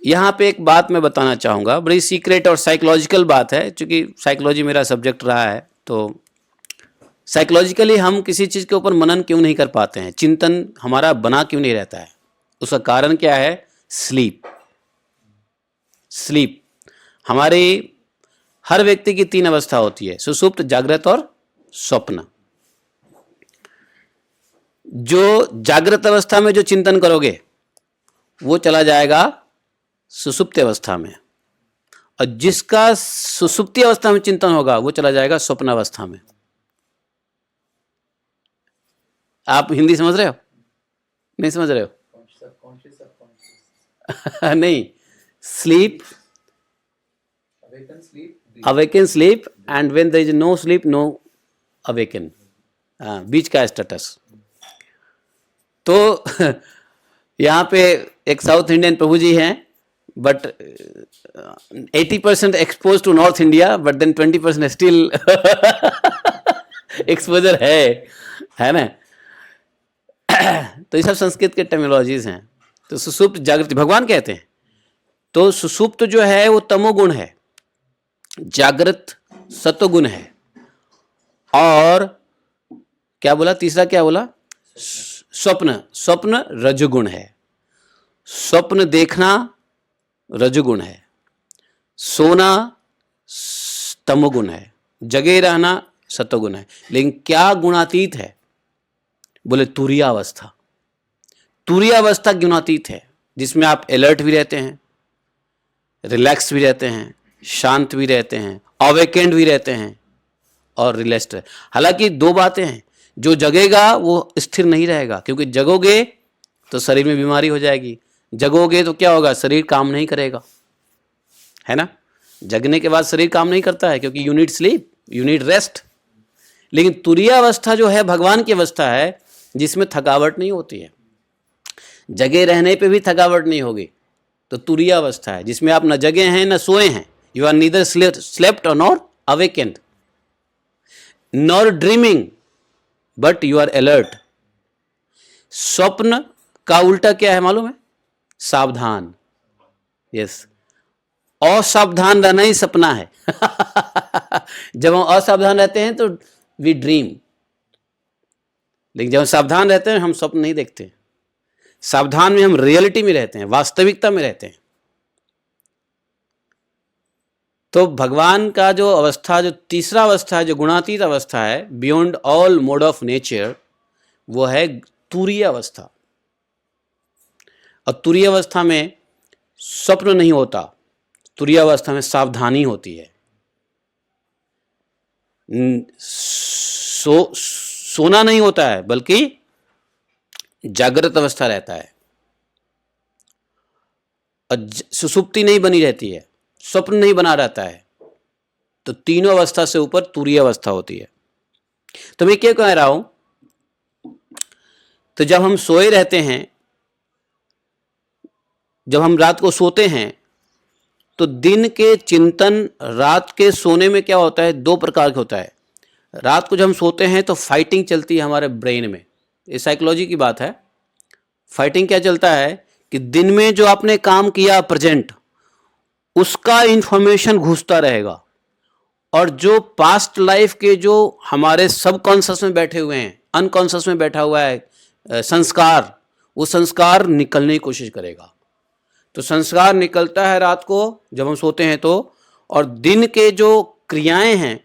Speaker 1: यहां पे एक बात मैं बताना चाहूंगा, बड़ी सीक्रेट और साइकोलॉजिकल बात है। क्योंकि साइकोलॉजी मेरा सब्जेक्ट रहा है, तो साइकोलॉजिकली हम किसी चीज के ऊपर मनन क्यों नहीं कर पाते हैं, चिंतन हमारा बना क्यों नहीं रहता है? उसका कारण क्या है? स्लीप। हमारे हर व्यक्ति की 3 अवस्था होती है, सुषुप्त, जागृत और स्वप्न। जो जागृत अवस्था में जो चिंतन करोगे वो चला जाएगा सुषुप्ति अवस्था में, और जिसका सुषुप्ति अवस्था में चिंतन होगा वो चला जाएगा स्वप्न अवस्था में। आप हिंदी समझ रहे हो? नहीं समझ रहे हो? नहीं, sleep, awaken, sleep, and when there is no sleep no awaken, बीच का स्टेटस। तो यहाँ पे एक साउथ इंडियन प्रभु जी हैं, but 80% expose to north India, but then 20% still exposure है ना। तो ये सब संस्कृत के टर्मिनोलॉजीज हैं। तो सुसुप्त जागृति भगवान कहते हैं। तो सुसुप्त जो है वो तमोगुण है, जागृत सत्वगुण है, और क्या बोला तीसरा, क्या बोला, स्वप्न, स्वप्न रजोगुण है। स्वप्न देखना रजोगुण है, सोना तमोगुण है, जगे रहना सत्वगुण है। लेकिन क्या गुणातीत है, बोले तुरीयावस्था। तुरीयावस्था गुणातीत है, जिसमें आप अलर्ट भी रहते हैं, रिलैक्स भी रहते हैं, शांत भी रहते हैं, अवेकेंड भी रहते हैं और रिलैक्स्ड। हालांकि दो बातें हैं, जो जगेगा वो स्थिर नहीं रहेगा, क्योंकि जगोगे तो शरीर में बीमारी हो जाएगी, जगोगे तो क्या होगा, शरीर काम नहीं करेगा, है ना। जगने के बाद शरीर काम नहीं करता है, क्योंकि you need sleep, you need rest. लेकिन तुरीयावस्था जो है भगवान की अवस्था है, जिसमें थकावट नहीं होती है, जगे रहने पे भी थकावट नहीं होगी, तो तुरीयावस्था है, जिसमें आप न जगे हैं न सोए हैं। यू आर नीदर स्लेप्ट और nor awakened nor dreaming, but you are alert. स्वप्न का उल्टा क्या है मालूम है, सावधान। यस, असावधान रहना ही सपना है। जब हम असावधान रहते हैं तो वी ड्रीम, लेकिन जब हम सावधान रहते हैं हम स्वप्न नहीं देखते। सावधान में हम रियलिटी में रहते हैं, वास्तविकता में रहते हैं। तो भगवान का जो अवस्था, जो तीसरा अवस्था है, जो गुणातीत अवस्था है, beyond all mode of nature, वो है तुरीय अवस्था। और तुरीय अवस्था में स्वप्न नहीं होता, तुरीय अवस्था में सावधानी होती है। सोना नहीं होता है, बल्कि जागृत अवस्था रहता है, और सुसुप्ति नहीं बनी रहती है, स्वप्न नहीं बना रहता है। तो तीनों अवस्था से ऊपर तुरीय अवस्था होती है। तो मैं क्या कह रहा हूं, तो जब हम सोए रहते हैं, जब हम रात को सोते हैं, तो दिन के चिंतन रात के सोने में क्या होता है, दो प्रकार के होता है। रात को जब हम सोते हैं तो फाइटिंग चलती है हमारे ब्रेन में, ये साइकोलॉजी की बात है। फाइटिंग क्या चलता है कि दिन में जो आपने काम किया प्रेजेंट, उसका इंफॉर्मेशन घुसता रहेगा, और जो पास्ट लाइफ के जो हमारे सबकॉन्शियस में बैठे हुए हैं, अनकॉन्शियस में बैठा हुआ है संस्कार, वो संस्कार निकलने की कोशिश करेगा। तो संस्कार निकलता है रात को जब हम सोते हैं तो, और दिन के जो क्रियाएं हैं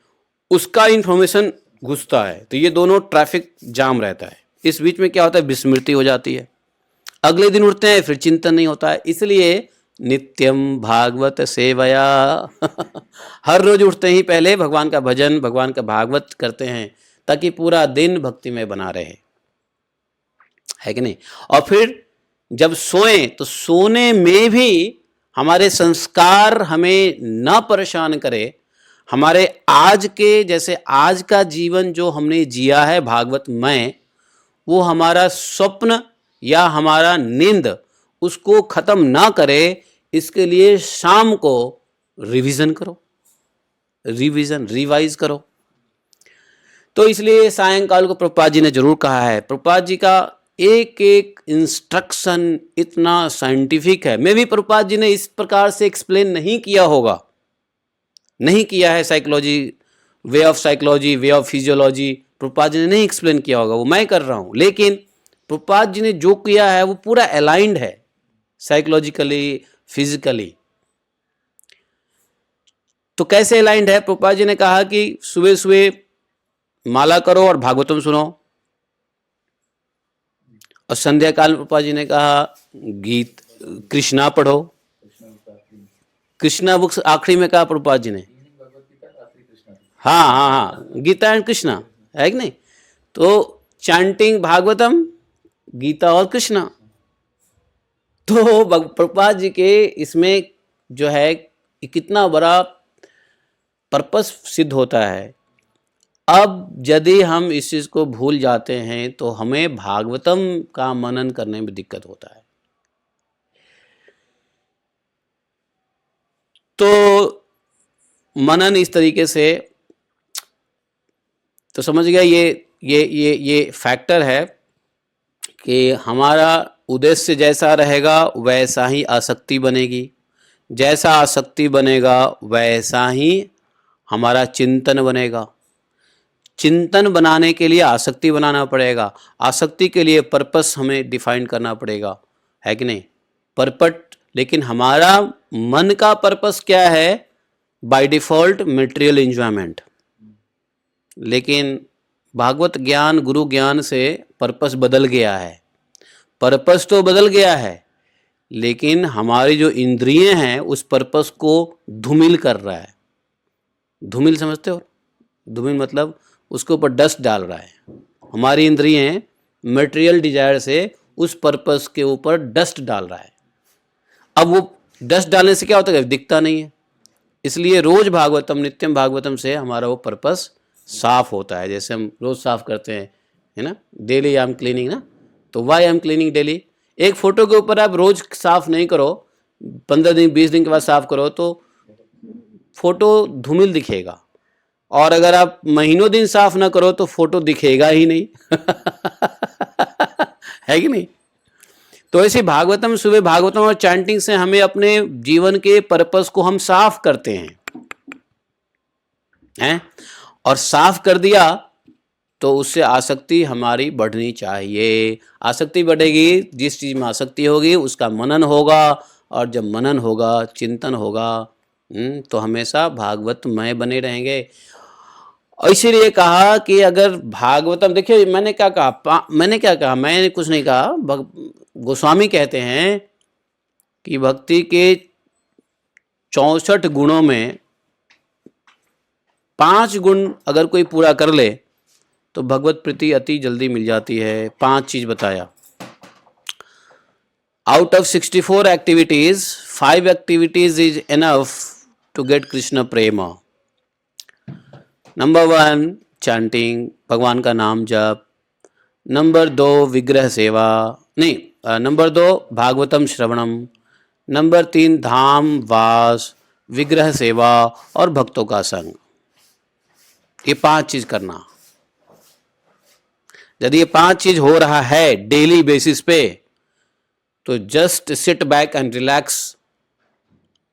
Speaker 1: उसका इंफॉर्मेशन घुसता है। तो ये दोनों ट्रैफिक जाम रहता है। इस बीच में क्या होता है, विस्मृति हो जाती है, अगले दिन उठते हैं फिर चिंतन नहीं होता है। इसलिए नित्यम भागवत सेवया हर रोज उठते ही पहले भगवान का भजन, भगवान का भागवत करते हैं, ताकि पूरा दिन भक्ति में बना रहे, है कि नहीं। और फिर जब सोएं तो सोने में भी हमारे संस्कार हमें न परेशान करे। हमारे आज के, जैसे आज का जीवन जो हमने जिया है भागवत में, वो हमारा स्वप्न या हमारा नींद उसको खत्म ना करे। इसके लिए शाम को रिवीजन करो, रिवाइज करो। तो इसलिए सायंकाल को प्रभुपाद जी ने जरूर कहा है। प्रभुपाद जी का एक एक इंस्ट्रक्शन इतना साइंटिफिक है। मे भी प्रभुपाद जी ने इस प्रकार से एक्सप्लेन नहीं किया होगा, नहीं किया है। Psychology, way of psychology, way of physiology Prabhupada ji ने नहीं एक्सप्लेन किया होगा, वो मैं कर रहा हूं। लेकिन प्रभुपाद जी ने जो किया है वो पूरा अलाइंड है साइकोलॉजिकली, फिजिकली। तो कैसे अलाइंड है, प्रभुपाद जी ने कहा कि सुबह सुबह माला करो और भागवतम सुनो, और संध्या काल में प्रभुपाद जी ने कहा गीत कृष्णा पढ़ो। कृष्णा बुक्स आखिरी में कहा प्रभुपाद जी ने, हाँ हाँ हाँ, गीता एंड कृष्णा, है कि नहीं। तो चैंटिंग भागवतम, गीता और कृष्णा। तो प्रभुपाद जी के इसमें जो है कितना बड़ा पर्पस सिद्ध होता है। अब यदि हम इस चीज़ को भूल जाते हैं तो हमें भागवतम का मनन करने में दिक्कत होता है। तो मनन इस तरीके से, तो समझ गया, ये फैक्टर है कि हमारा उद्देश्य जैसा रहेगा वैसा ही आसक्ति बनेगी, जैसा आसक्ति बनेगा वैसा ही हमारा चिंतन बनेगा। चिंतन बनाने के लिए आसक्ति बनाना पड़ेगा, आसक्ति के लिए पर्पस हमें डिफाइन करना पड़ेगा, है कि नहीं? परपट, लेकिन हमारा मन का पर्पस क्या है? By default material enjoyment. लेकिन भागवत ज्ञान, गुरु ज्ञान से पर्पस बदल गया है। पर्पस तो बदल गया है, लेकिन हमारी जो इंद्रिय हैं उस पर्पस को धूमिल कर रहा है। धूमिल समझते हो? धूमिल मतलब उसके ऊपर डस्ट डाल रहा है। हमारी इंद्रिय मटेरियल डिजायर से उस पर्पस के ऊपर डस्ट डाल रहा है। अब वो डस्ट डालने से क्या होता है? दिखता नहीं है। इसलिए रोज भागवतम, नित्यम भागवतम से हमारा वो पर्पस साफ होता है। जैसे हम रोज साफ करते हैं, है ना, डेली आई एम क्लीनिंग ना, तो why I am cleaning daily. एक फोटो के ऊपर आप रोज साफ नहीं करो, 15 दिन 20 दिन के बाद साफ करो तो फोटो धूमिल दिखेगा, और अगर आप महीनों दिन साफ ना करो तो फोटो दिखेगा ही नहीं। है कि नहीं? तो ऐसे भागवतम, सुबह भागवतम और चैंटिंग से हमें अपने जीवन के पर्पस को हम साफ करते हैं, और साफ कर दिया तो उससे आसक्ति हमारी बढ़नी चाहिए। आसक्ति बढ़ेगी, जिस चीज में आसक्ति होगी उसका मनन होगा, और जब मनन होगा, चिंतन होगा, तो हमेशा भागवतमय बने रहेंगे। इसीलिए कहा कि अगर भागवतम, देखिए मैंने क्या कहा, मैंने कुछ नहीं कहा। गोस्वामी कहते हैं कि भक्ति के 64 गुणों में 5 गुण अगर कोई पूरा कर ले तो भगवत प्रीति अति जल्दी मिल जाती है। 5 चीज बताया। Out of 64 activities, 5 activities is enough to get Krishna प्रेम। नंबर 1 चैंटिंग, भगवान का नाम जप। नंबर 2 विग्रह सेवा, नहीं, नंबर 2 भागवतम श्रवणम। नंबर 3 धाम वास, विग्रह सेवा और भक्तों का संग। ये 5 चीज करना। यदि ये 5 चीज हो रहा है डेली बेसिस पे, तो just sit back and relax,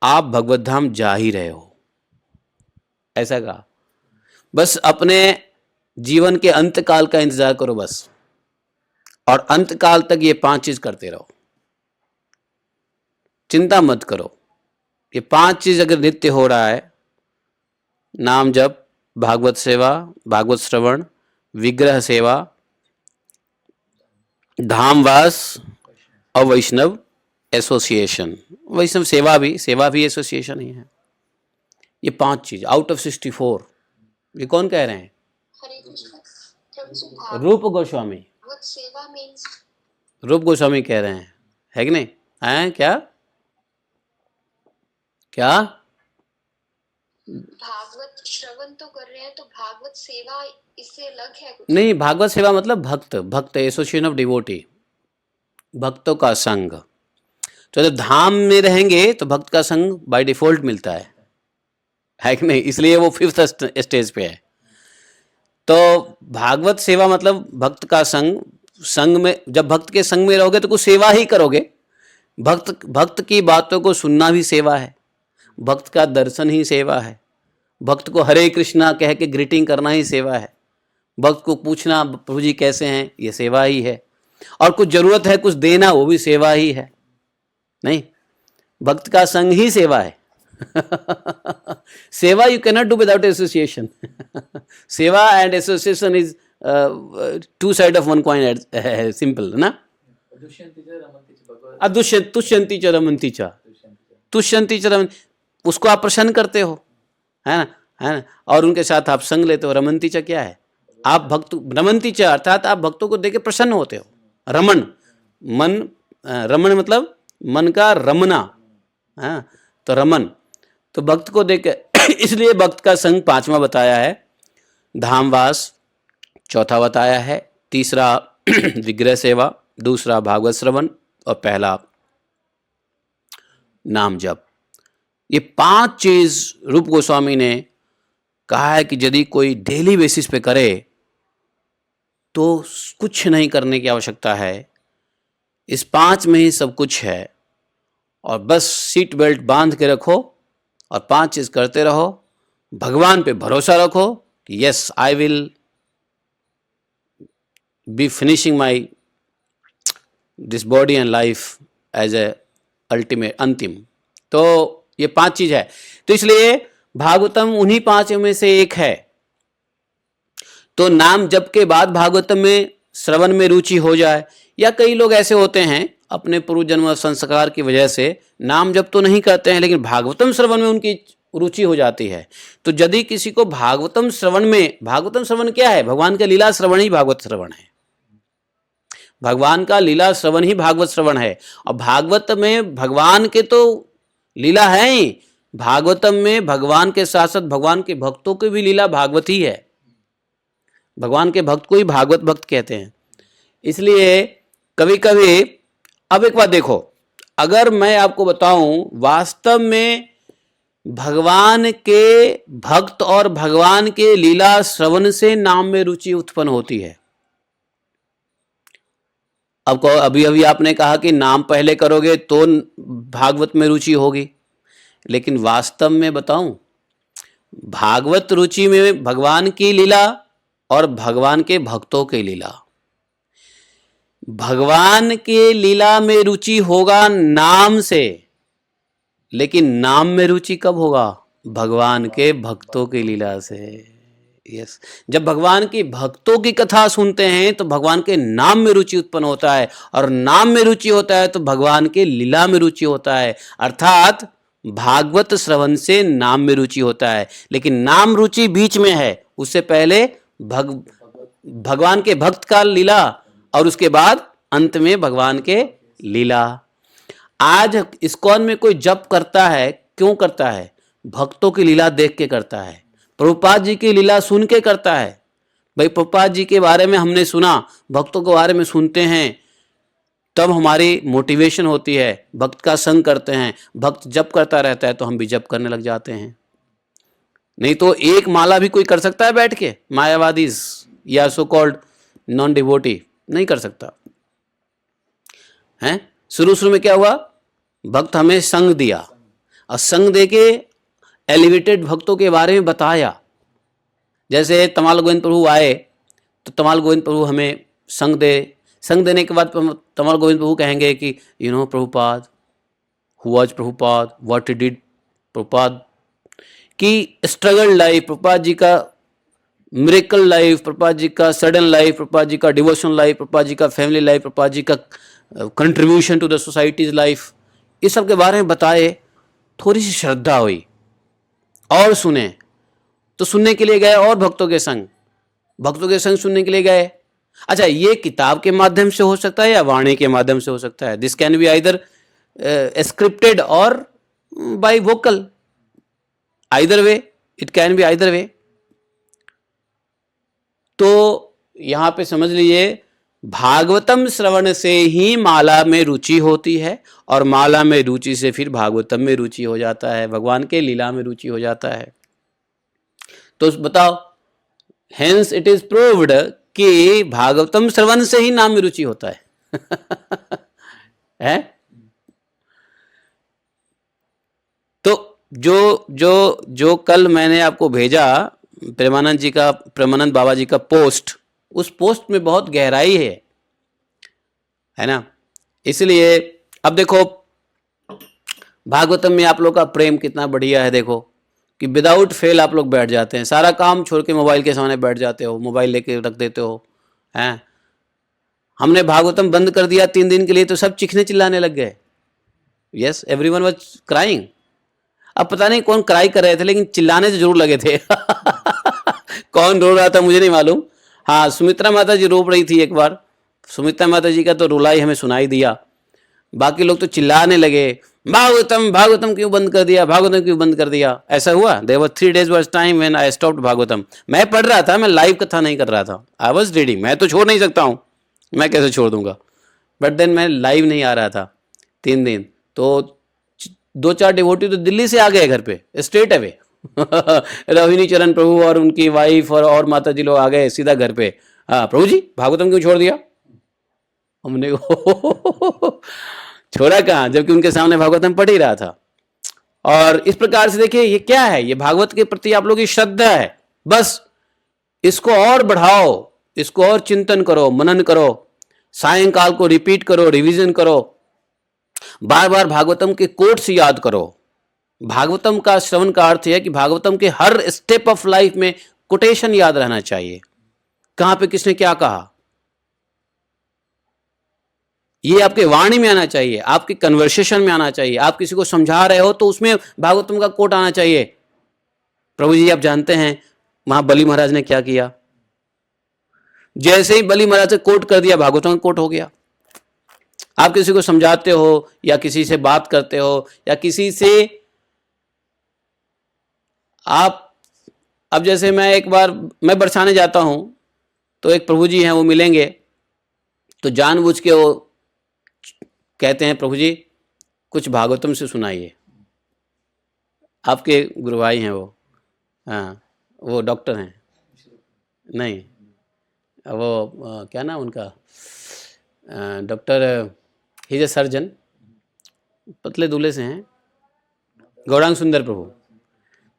Speaker 1: आप भगवत धाम जा ही रहे हो। ऐसा कहा। बस अपने जीवन के अंत काल का इंतजार करो बस, और अंत काल तक ये 5 चीज करते रहो। चिंता मत करो। ये 5 चीज अगर नित्य हो रहा है, नाम जप, भागवत सेवा, भागवत श्रवण, विग्रह सेवा, धामवास और वैष्णव एसोसिएशन। वैष्णव सेवा भी एसोसिएशन ही है। ये 5 चीज आउट ऑफ 64। ये कौन कह रहे हैं?
Speaker 2: हरे कृष्ण प्रभु जी, भागवत
Speaker 1: रूप गोस्वामी।
Speaker 2: सेवा मीन्स
Speaker 1: रूप गोस्वामी कह रहे हैं, है कि नहीं? हैं क्या क्या?
Speaker 2: भागवत श्रवण तो कर रहे हैं, तो भागवत सेवा इससे अलग है कुछ?
Speaker 1: नहीं, भागवत सेवा मतलब भक्त एसोसिएशन ऑफ डिवोटी, भक्तों का संग। तो जब धाम में रहेंगे तो भक्त का संग बाय डिफॉल्ट मिलता है कि नहीं? इसलिए वो 5th स्टेज पे है। तो भागवत सेवा मतलब भक्त का संग। संग में, जब भक्त के संग में रहोगे तो कुछ सेवा ही करोगे। भक्त की बातों को सुनना भी सेवा है, भक्त का दर्शन ही सेवा है, भक्त को हरे कृष्णा कह के ग्रीटिंग करना ही सेवा है, भक्त को पूछना प्रभु जी कैसे हैं, ये सेवा ही है, और कुछ जरूरत है कुछ देना, वो भी सेवा ही है। नहीं, भक्त का संग ही सेवा है। Seva you cannot do without association. Seva and association is 2 side of 1 coin, simple ना। तुष्यंती च रमंती च, तुष्यंती च रमंती, उसको आप प्रसन्न करते हो, है ना, और उनके साथ आप संग लेते हो। रमंती च क्या है? आप भक्त, रमंती च अर्थात आप भक्तों को देख के प्रसन्न होते हो। रमन, मन, रमन मतलब मन का रमना, हाँ, तो रमन, तो भक्त को देख इसलिए भक्त का संग पांचवा बताया है, धामवास चौथा बताया है, तीसरा विग्रह सेवा, दूसरा भागवत श्रवण और पहला नाम जप। ये 5 चीज रूप गोस्वामी ने कहा है कि यदि कोई डेली बेसिस पे करे तो कुछ नहीं करने की आवश्यकता है, इस 5 में ही सब कुछ है, और बस सीट बेल्ट बांध के रखो और 5 चीज करते रहो, भगवान पे भरोसा रखो कि yes I will be finishing my this body and life as a ultimate, अंतिम। तो ये 5 चीज है, तो इसलिए भागवतम उन्हीं 5 में से एक है। तो नाम जप के बाद भागवतम में श्रवण में रुचि हो जाए, या कई लोग ऐसे होते हैं अपने पूर्व जन्म संस्कार की वजह से नाम जप तो नहीं करते हैं लेकिन भागवतम श्रवण में उनकी रुचि हो जाती है। तो यदि किसी को भागवतम श्रवण में, भागवतम श्रवण क्या है? भगवान का लीला श्रवण ही भागवत श्रवण है, भगवान का लीला श्रवण ही भागवत श्रवण है। और भागवत में भगवान के तो लीला है ही, भागवतम में भगवान के साथ साथ भगवान के भक्तों की भी लीला भागवत ही है, भगवान के भक्त को ही भागवत भक्त कहते हैं। इसलिए कभी कभी, अब एक बात देखो, अगर मैं आपको बताऊं वास्तव में भगवान के भक्त और भगवान के लीला श्रवण से नाम में रुचि उत्पन्न होती है। अब अभी अभी आपने कहा कि नाम पहले करोगे तो भागवत में रुचि होगी, लेकिन वास्तव में बताऊं, भागवत रुचि में भगवान की लीला और भगवान के भक्तों की लीला। भगवान के लीला में रुचि होगा नाम से, लेकिन नाम में रुचि कब होगा? भगवान के भक्तों की लीला से। यस, जब भगवान की भक्तों की कथा सुनते हैं तो भगवान के नाम में रुचि उत्पन्न होता है, और नाम में रुचि होता है तो भगवान के लीला में रुचि होता है। अर्थात भागवत श्रवण से नाम में रुचि होता है, लेकिन नाम रुचि बीच में है, उससे पहले भगवान के भक्त का लीला और उसके बाद अंत में भगवान के लीला। आज इस्कॉन में कोई जप करता है, क्यों करता है? भक्तों की लीला देख के करता है, प्रभुपाद जी की लीला सुन के करता है। भाई प्रभुपाद जी के बारे में हमने सुना, भक्तों के बारे में सुनते हैं, तब हमारी मोटिवेशन होती है, भक्त का संग करते हैं, भक्त जप करता रहता है तो हम भी जप करने लग जाते हैं। नहीं तो एक माला भी कोई कर सकता है बैठ के? मायावादी या सो कॉल्ड नॉन डिवोटी नहीं कर सकता है। शुरू में क्या हुआ? भक्त हमें संग दिया, और संग दे के एलिवेटेड भक्तों के बारे में बताया। जैसे तमाल गोविंद प्रभु आए तो तमाल गोविंद प्रभु हमें संग देने के बाद तमाल गोविंद प्रभु कहेंगे कि Prabhupada, who was Prabhupada, what he did Prabhupada, की स्ट्रगल लाइफ प्रभुपाद जी का, मिरेकल लाइफ प्रभुपाद जी का, सडन लाइफ प्रभुपाद जी का, डिवोशन लाइफ प्रभुपाद जी का, फैमिली लाइफ प्रभुपाद जी का, contribution to the society's life, इस सब के बारे में बताए। थोड़ी सी श्रद्धा हुई और सुने, तो सुनने के लिए गए और भक्तों के संग सुनने के लिए गए। अच्छा, ये किताब के माध्यम से हो सकता है या वाणी के माध्यम से हो सकता है। This can be either scripted और by vocal, either way, it can be either way. तो यहां पे समझ लीजिए, भागवतम श्रवण से ही माला में रुचि होती है, और माला में रुचि से फिर भागवतम में रुचि हो जाता है, भगवान के लीला में रुचि हो जाता है। तो बताओ, हेंस इट इज प्रूव्ड कि भागवतम श्रवण से ही नाम में रुचि होता है। है? तो जो कल मैंने आपको भेजा प्रेमानंद बाबा जी का पोस्ट, उस पोस्ट में बहुत गहराई है ना। इसलिए अब देखो, भागवतम में आप लोग का प्रेम कितना बढ़िया है। देखो कि विदाउट फेल आप लोग बैठ जाते हैं, सारा काम छोड़ के मोबाइल के सामने बैठ जाते हो, मोबाइल लेके रख देते हो। हैं, हमने भागवतम बंद कर दिया 3 दिन के लिए तो सब चीखने चिल्लाने लग गए। Yes, everyone was crying. अब पता नहीं कौन क्राई कर रहे थे, लेकिन चिल्लाने से जरूर लगे थे। कौन रो रहा था मुझे नहीं मालूम। हाँ, सुमित्रा माता जी रो रही थी एक बार। सुमित्रा माता जी का तो रुलाई हमें सुनाई दिया। बाकी लोग तो चिल्लाने लगे, भागवतम भागवतम क्यों बंद कर दिया, भागवतम क्यों बंद कर दिया। ऐसा हुआ। There were 3 days was time when I stopped Bhagavatam. मैं पढ़ रहा था, मैं लाइव कथा नहीं कर रहा था, आई वॉज रीडिंग। मैं तो छोड़ नहीं सकता हूँ, मैं कैसे छोड़ दूंगा। बट देन मैं लाइव नहीं आ रहा था 3 दिन, तो 2-4 डिवोटी तो दिल्ली से आ गए घर पे स्ट्रेट अवे। रोहिणी चरण प्रभु और उनकी वाइफ और माता जी लोग आ गए सीधा घर पे। हाँ प्रभु जी भागवतम क्यों छोड़ दिया। हमने छोड़ा कहाँ, जबकि उनके सामने भागवतम पढ़ ही रहा था। और इस प्रकार से देखिए ये क्या है, ये भागवत के प्रति आप लोगों की श्रद्धा है। बस इसको और बढ़ाओ, इसको और चिंतन करो, मनन करो, सायंकाल को रिपीट करो, रिवीजन करो, बार बार भागवतम के कोट्स याद करो। भागवतम का श्रवण का अर्थ है कि भागवतम के हर स्टेप ऑफ लाइफ में कोटेशन याद रहना चाहिए, कहां पे किसने क्या कहा, ये आपके वाणी में आना चाहिए, आपके कन्वर्सेशन में आना चाहिए। आप किसी को समझा रहे हो तो उसमें भागवतम का कोट आना चाहिए। प्रभु जी आप जानते हैं वहां बलि महाराज ने क्या किया, जैसे ही बलि महाराज से कोट कर दिया भागवतम का कोट हो गया। आप किसी को समझाते हो या किसी से बात करते हो या किसी से आप, अब जैसे मैं एक बार मैं बरसाने जाता हूं तो एक प्रभु जी हैं वो मिलेंगे, तो जानबूझ के वो कहते हैं प्रभु जी कुछ भागवतम से सुनाइए। आपके गुरु भाई हैं वो, हाँ वो डॉक्टर हैं, नहीं वो क्या नाम उनका, doctor he is a surgeon, पतले दूल्हे से हैं, गौरांग सुंदर प्रभु।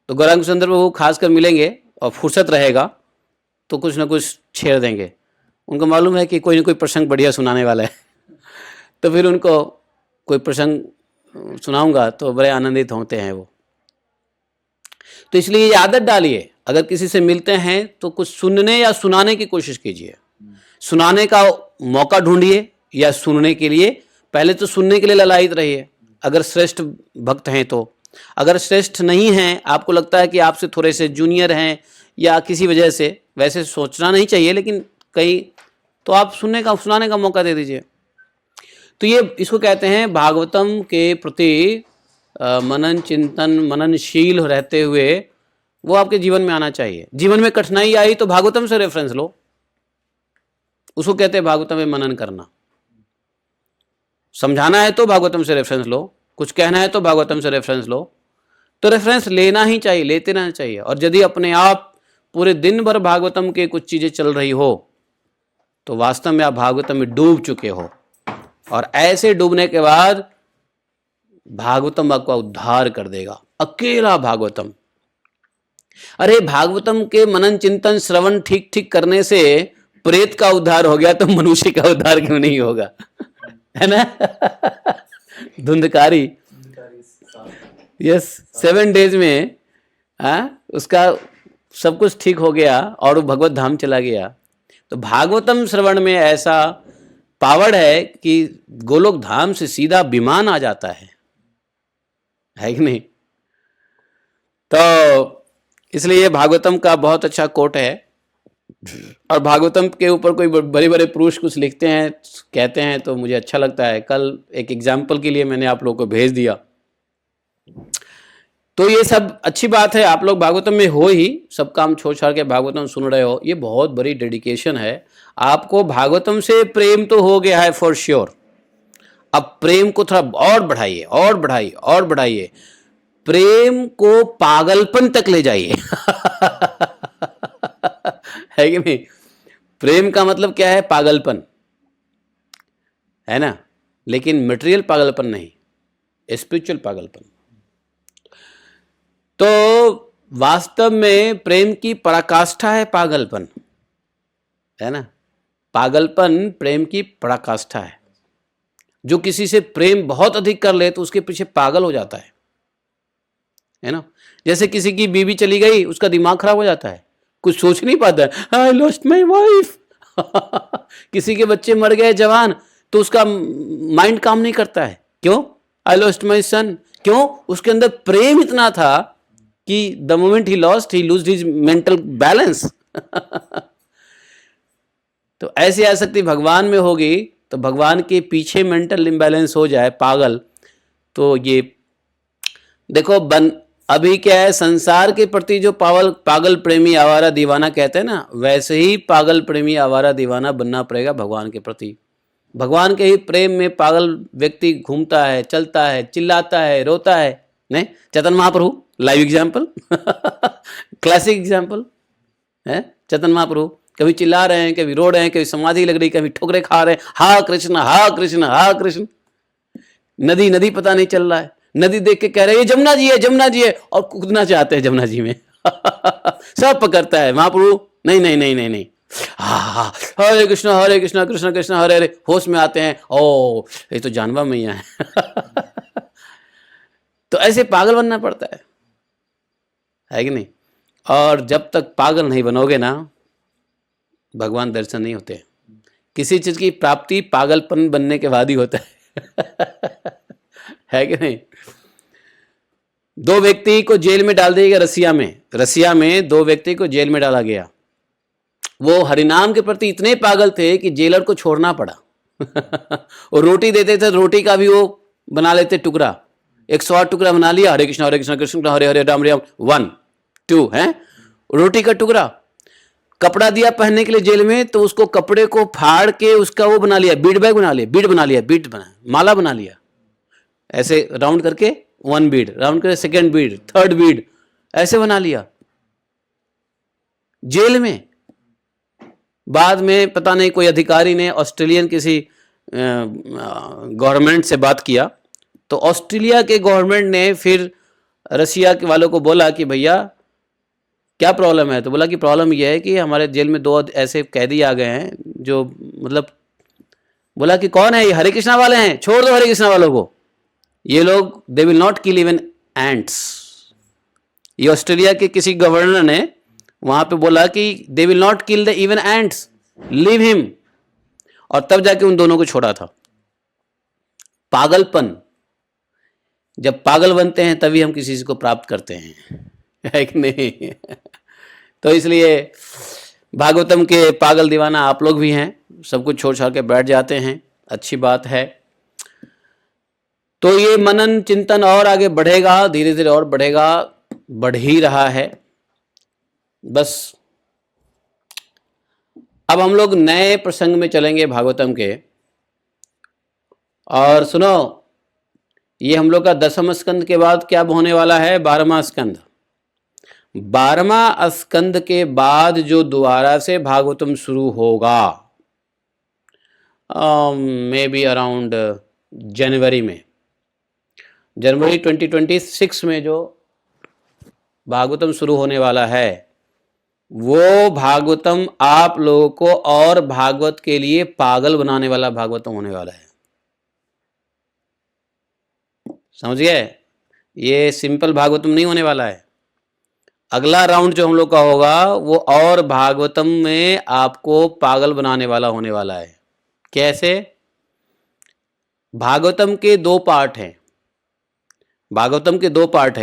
Speaker 1: तो गौरांग सुंदर प्रभु खासकर मिलेंगे और फुर्सत रहेगा तो कुछ ना कुछ छेड़ देंगे। उनको मालूम है कि कोई ना कोई प्रसंग बढ़िया सुनाने वाला है, तो फिर उनको कोई प्रसंग सुनाऊंगा तो बड़े आनंदित होते हैं वो। तो इसलिए ये आदत डालिए, अगर किसी से मिलते हैं तो कुछ सुनने या सुनाने की कोशिश कीजिए। सुनाने का मौका ढूंढिए या सुनने के लिए, पहले तो सुनने के लिए ललायित रहिए अगर श्रेष्ठ भक्त हैं तो। अगर श्रेष्ठ नहीं हैं, आपको लगता है कि आपसे थोड़े से जूनियर हैं या किसी वजह से, वैसे सोचना नहीं चाहिए लेकिन कहीं, तो आप सुनाने का मौका दे दीजिए। तो ये इसको कहते हैं भागवतम के प्रति मनन चिंतन, मननशील रहते हुए वो आपके जीवन में आना चाहिए। जीवन में कठिनाई आई तो भागवतम से रेफरेंस लो, उसको कहते हैं भागवतम में मनन करना। समझाना है तो भागवतम से रेफरेंस लो, कुछ कहना है तो भागवतम से रेफरेंस लो। तो रेफरेंस लेना ही चाहिए, लेते रहना चाहिए। और यदि अपने आप पूरे दिन भर भागवतम के कुछ चीजें चल रही हो तो वास्तव में आप भागवतम में डूब चुके हो, और ऐसे डूबने के बाद भागवतम आपका उद्धार कर देगा, अकेला भागवतम। अरे भागवतम के मनन चिंतन श्रवण ठीक ठीक करने से प्रेत का उद्धार हो गया तो मनुष्य का उद्धार क्यों नहीं होगा, है ना। धुंधकारी, यस, 7 days में उसका सब कुछ ठीक हो गया और वो भगवत धाम चला गया। तो भागवतम श्रवण में ऐसा पावर है कि गोलोक धाम से सीधा विमान आ जाता है कि नहीं। तो इसलिए भागवतम का बहुत अच्छा कोट है। और भागवतम के ऊपर कोई बड़े बड़े पुरुष कुछ लिखते हैं, कहते हैं, तो मुझे अच्छा लगता है। कल एक एग्जाम्पल के लिए मैंने आप लोगों को भेज दिया। तो ये सब अच्छी बात है, आप लोग भागवतम में हो ही, सब काम छोड़ छाड़ के भागवतम सुन रहे हो, ये बहुत बड़ी डेडिकेशन है। आपको भागवतम से प्रेम तो हो गया है फॉर श्योर, अब प्रेम को थोड़ा और बढ़ाइए, और बढ़ाइए, और बढ़ाइए, प्रेम को पागलपन तक ले जाइए। है कि नहीं। प्रेम का मतलब क्या है, पागलपन है ना, लेकिन मटेरियल पागलपन नहीं, स्पिरिचुअल पागलपन। तो वास्तव में प्रेम की पराकाष्ठा है पागलपन, है ना। पागलपन प्रेम की पराकाष्ठा है। जो किसी से प्रेम बहुत अधिक कर ले तो उसके पीछे पागल हो जाता है ना। जैसे किसी की बीवी चली गई, उसका दिमाग खराब हो जाता है, कुछ सोच नहीं पाता है, आई लॉस्ट माई वाइफ। किसी के बच्चे मर गए जवान तो उसका माइंड काम नहीं करता है, क्यों, आई लॉस्ट माई सन। क्यों, उसके अंदर प्रेम इतना था कि the moment he lost he lose his mental balance. तो ऐसी आसक्ति भगवान में होगी तो भगवान के पीछे मेंटल इम्बैलेंस हो जाए, पागल, तो ये देखो अभी क्या है, संसार के प्रति जो पागल प्रेमी आवारा दीवाना कहते हैं ना, वैसे ही पागल प्रेमी आवारा दीवाना बनना पड़ेगा भगवान के प्रति। भगवान के ही प्रेम में पागल व्यक्ति घूमता है, चलता है, चिल्लाता है, रोता है। नहीं, Chaitanya Mahaprabhu live example classic example है। चैतन्य महाप्रभु कभी चिल्ला रहे हैं, कभी रो रहे हैं, कभी समाधि लग रही, कभी ठोकरे खा रहे हैं, हा कृष्ण हा कृष्ण हा कृष्ण। नदी नदी पता नहीं चल रहा है, नदी देख के कह रहे हैं ये जमुना जी है, जमुना जी है, और कूदना चाहते हैं जमुना जी में सब पकड़ता है महाप्रभु, नहीं नहीं नहीं नहीं नहीं, हाँ हरे कृष्ण कृष्ण कृष्ण हरे हरे, होश में आते हैं, ओ ये तो जानवा मैया है तो ऐसे पागल बनना पड़ता है कि नहीं? और जब तक पागल नहीं बनोगे ना, भगवान दर्शन नहीं होते। किसी चीज की प्राप्ति पागलपन बनने के बाद ही होता है कि नहीं? दो व्यक्ति को जेल में डाल दिया गया, रसिया में दो व्यक्ति को जेल में डाला गया। वो हरिनाम के प्रति इतने पागल थे कि जेलर को छोड़ना पड़ा और रोटी देते थे, रोटी का भी वो बना लेते टुकड़ा, 108 टुकड़ा बना लिया, हरे कृष्ण कृष्ण हरे हरे राम राम 1 2 है, रोटी का टुकड़ा। कपड़ा दिया पहनने के लिए जेल में, तो उसको कपड़े को फाड़ के उसका वो बना लिया, बीड बैग बना लिया, माला बना लिया, ऐसे राउंड करके 1 बीड, राउंड करके 2nd बीड, 3rd बीड, ऐसे बना लिया जेल में। बाद में पता नहीं कोई अधिकारी ने ऑस्ट्रेलियन किसी गवर्नमेंट से बात किया, तो ऑस्ट्रेलिया के गवर्नमेंट ने फिर रसिया के वालों को बोला कि भैया क्या प्रॉब्लम है? तो बोला कि प्रॉब्लम यह है कि हमारे जेल में 2 ऐसे कैदी आ गए हैं जो मतलब, बोला कि कौन है ये? हरे कृष्णा वाले हैं, छोड़ दो हरे कृष्णा वालों को, ये लोग they will not kill even ants. ये ऑस्ट्रेलिया के किसी गवर्नर ने वहां पे बोला कि they will not kill the even ants, leave him, और तब जाके उन दोनों को छोड़ा था। पागलपन, जब पागल बनते हैं तभी हम किसी चीज को प्राप्त करते हैं, है कि नहीं? तो इसलिए भागवतम के पागल दीवाना आप लोग भी हैं, सब कुछ छोड़ छाड़ के बैठ जाते हैं, अच्छी बात है। तो ये मनन चिंतन और आगे बढ़ेगा, धीरे धीरे और बढ़ेगा, बढ़ ही रहा है। बस अब हम लोग नए प्रसंग में चलेंगे भागवतम के, और सुनो, ये हम लोग का 10वां स्कंद के बाद क्या होने वाला है? 12वां स्कंद। 12वां स्कंद के बाद जो दोबारा से भागवतम शुरू होगा, मे बी अराउंड जनवरी 2026 में जो भागवतम शुरू होने वाला है, वो भागवतम आप लोगों को और भागवत के लिए पागल बनाने वाला भागवतम होने वाला है। समझ गए? ये सिंपल भागवतम नहीं होने वाला है। अगला राउंड जो हम लोग का होगा वो और भागवतम में आपको पागल बनाने वाला होने वाला है। कैसे? भागवतम के 2 पार्ट हैं।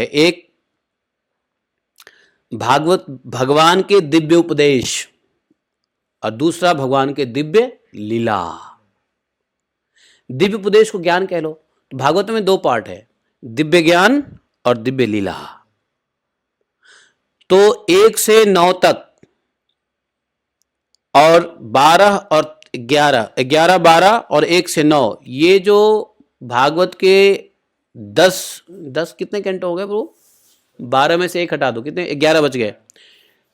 Speaker 1: एक भगवान के दिव्य उपदेश, और दूसरा भगवान के दिव्य लीला। दिव्य उपदेश को ज्ञान कह लो। तो भागवत में 2 पार्ट है, दिव्य ज्ञान और दिव्य लीला। तो 1 से 9 तक और 12 और 11, 12 और 1 से 9, ये जो भागवत के 10 कितने कैंटो हो गए ब्रो? 12 में से 1 हटा दो, कितने? 11 बच गए।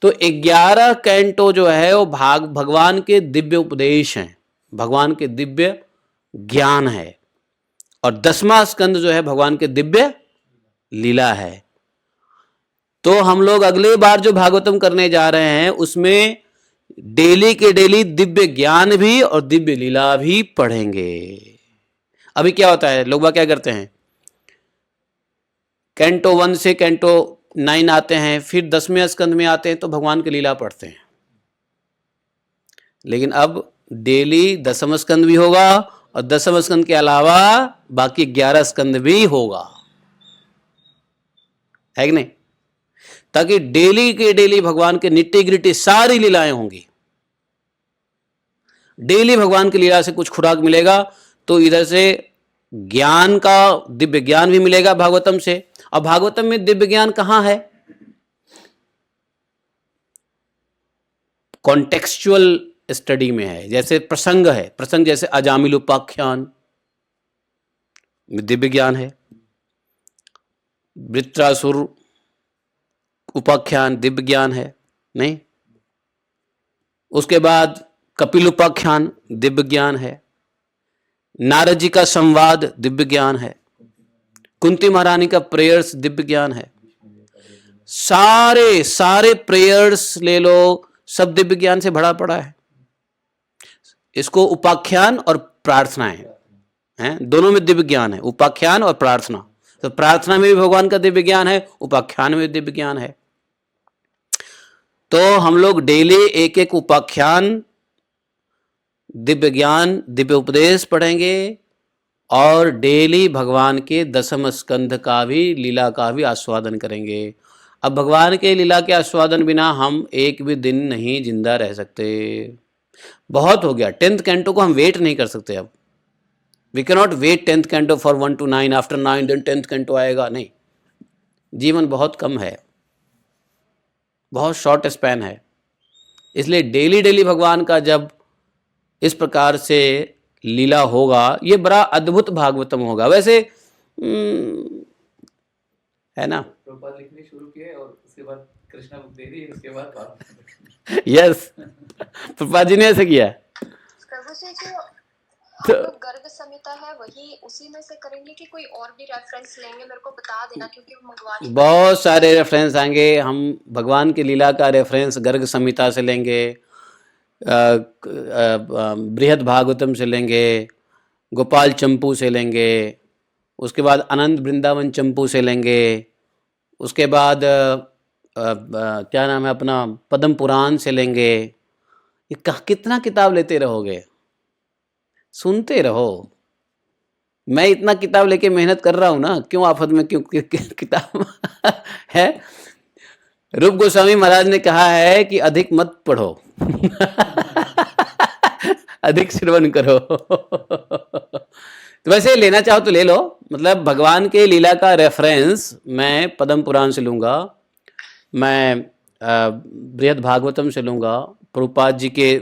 Speaker 1: तो 11 कैंटो जो है वो भगवान के दिव्य उपदेश हैं, भगवान के दिव्य ज्ञान है, और 10वां स्कंद जो है भगवान के दिव्य लीला है। तो हम लोग अगले बार जो भागवतम करने जा रहे हैं उसमें डेली के डेली दिव्य ज्ञान भी और दिव्य लीला भी पढ़ेंगे। अभी क्या होता है, लोग क्या करते हैं, कैंटो 1 से कैंटो 9 आते हैं, फिर 10वें स्कंद में आते हैं तो भगवान की लीला पढ़ते हैं। लेकिन अब डेली 10वां स्कंद भी होगा, और 10वां स्कंद के अलावा बाकी 11 स्कंद भी होगा, है कि नहीं? ताकि डेली के डेली भगवान के निट्टी ग्रिटी सारी लीलाएं होंगी। डेली भगवान की लीला से कुछ खुराक मिलेगा, तो इधर से ज्ञान का दिव्य ज्ञान भी मिलेगा भागवतम से। अब भागवतम में दिव्य ज्ञान कहाँ है? कॉन्टेक्सचुअल स्टडी में है। जैसे प्रसंग है, प्रसंग जैसे अजामिल उपाख्यान में दिव्य ज्ञान है, वृत्रासुर उपाख्यान दिव्य ज्ञान है, नहीं? उसके बाद कपिल उपाख्यान दिव्य ज्ञान है, नारद जी का संवाद दिव्य ज्ञान है, कुंती महारानी का प्रेयर्स दिव्य ज्ञान है। सारे सारे प्रेयर्स ले लो, सब दिव्य ज्ञान से भरा पड़ा है। इसको उपाख्यान और प्रार्थनाएं हैं, दोनों में दिव्य ज्ञान है, उपाख्यान और प्रार्थना। तो प्रार्थना में भी भगवान का दिव्य ज्ञान है, उपाख्यान में भी दिव्य ज्ञान है। तो हम लोग डेली एक एक उपाख्यान, दिव्य ज्ञान, दिव्य उपदेश पढ़ेंगे और डेली भगवान के दसम स्कंध का भी, लीला का भी आस्वादन करेंगे। अब भगवान के लीला के आस्वादन बिना हम एक भी दिन नहीं जिंदा रह सकते। बहुत हो गया, 10th कैंटो को हम वेट नहीं कर सकते। अब we can not wait 10th canto for 1 to 9, after 9 then 10th canto आएगा, नहीं। जीवन बहुत कम है, बहुत शॉर्ट स्पैन है। इसलिए डेली डेली भगवान का जब इस प्रकार से लीला होगा, ये बड़ा अद्भुत भागवतम होगा। वैसे है ना,
Speaker 3: प्रभुपाद लिखने शुरू किए और उसके बाद कृष्णा बुक दे दी, उसके बाद
Speaker 1: यस प्रभुपाद जी ने ऐसे किया।
Speaker 2: प्रभु जी जो हम लोग गर्ग संहिता है वही उसी में से करेंगे कि कोई और भी रेफरेंस लेंगे? मेरे को बता देना, क्योंकि मंगवानी
Speaker 1: बहुत सारे रेफरेंस आएंगे। हम भगवान की लीला का रेफरेंस गर्ग संहिता से लेंगे, बृहद भागवतम से लेंगे, गोपाल चंपू से लेंगे, उसके बाद अनंत वृंदावन चंपू से लेंगे, उसके बाद क्या नाम है अपना, पद्म पुराण से लेंगे। ये कितना किताब लेते रहोगे? सुनते रहो। मैं इतना किताब लेके मेहनत कर रहा हूँ ना, क्यों आफत में, क्यों किताब है। रूप गोस्वामी महाराज ने कहा है कि अधिक मत पढ़ो अधिक श्रवण करो तो वैसे लेना चाहो तो ले लो। मतलब भगवान के लीला का रेफरेंस मैं पद्म पुराण से लूँगा, मैं बृहद भागवतम से लूँगा, प्रभुपाद जी के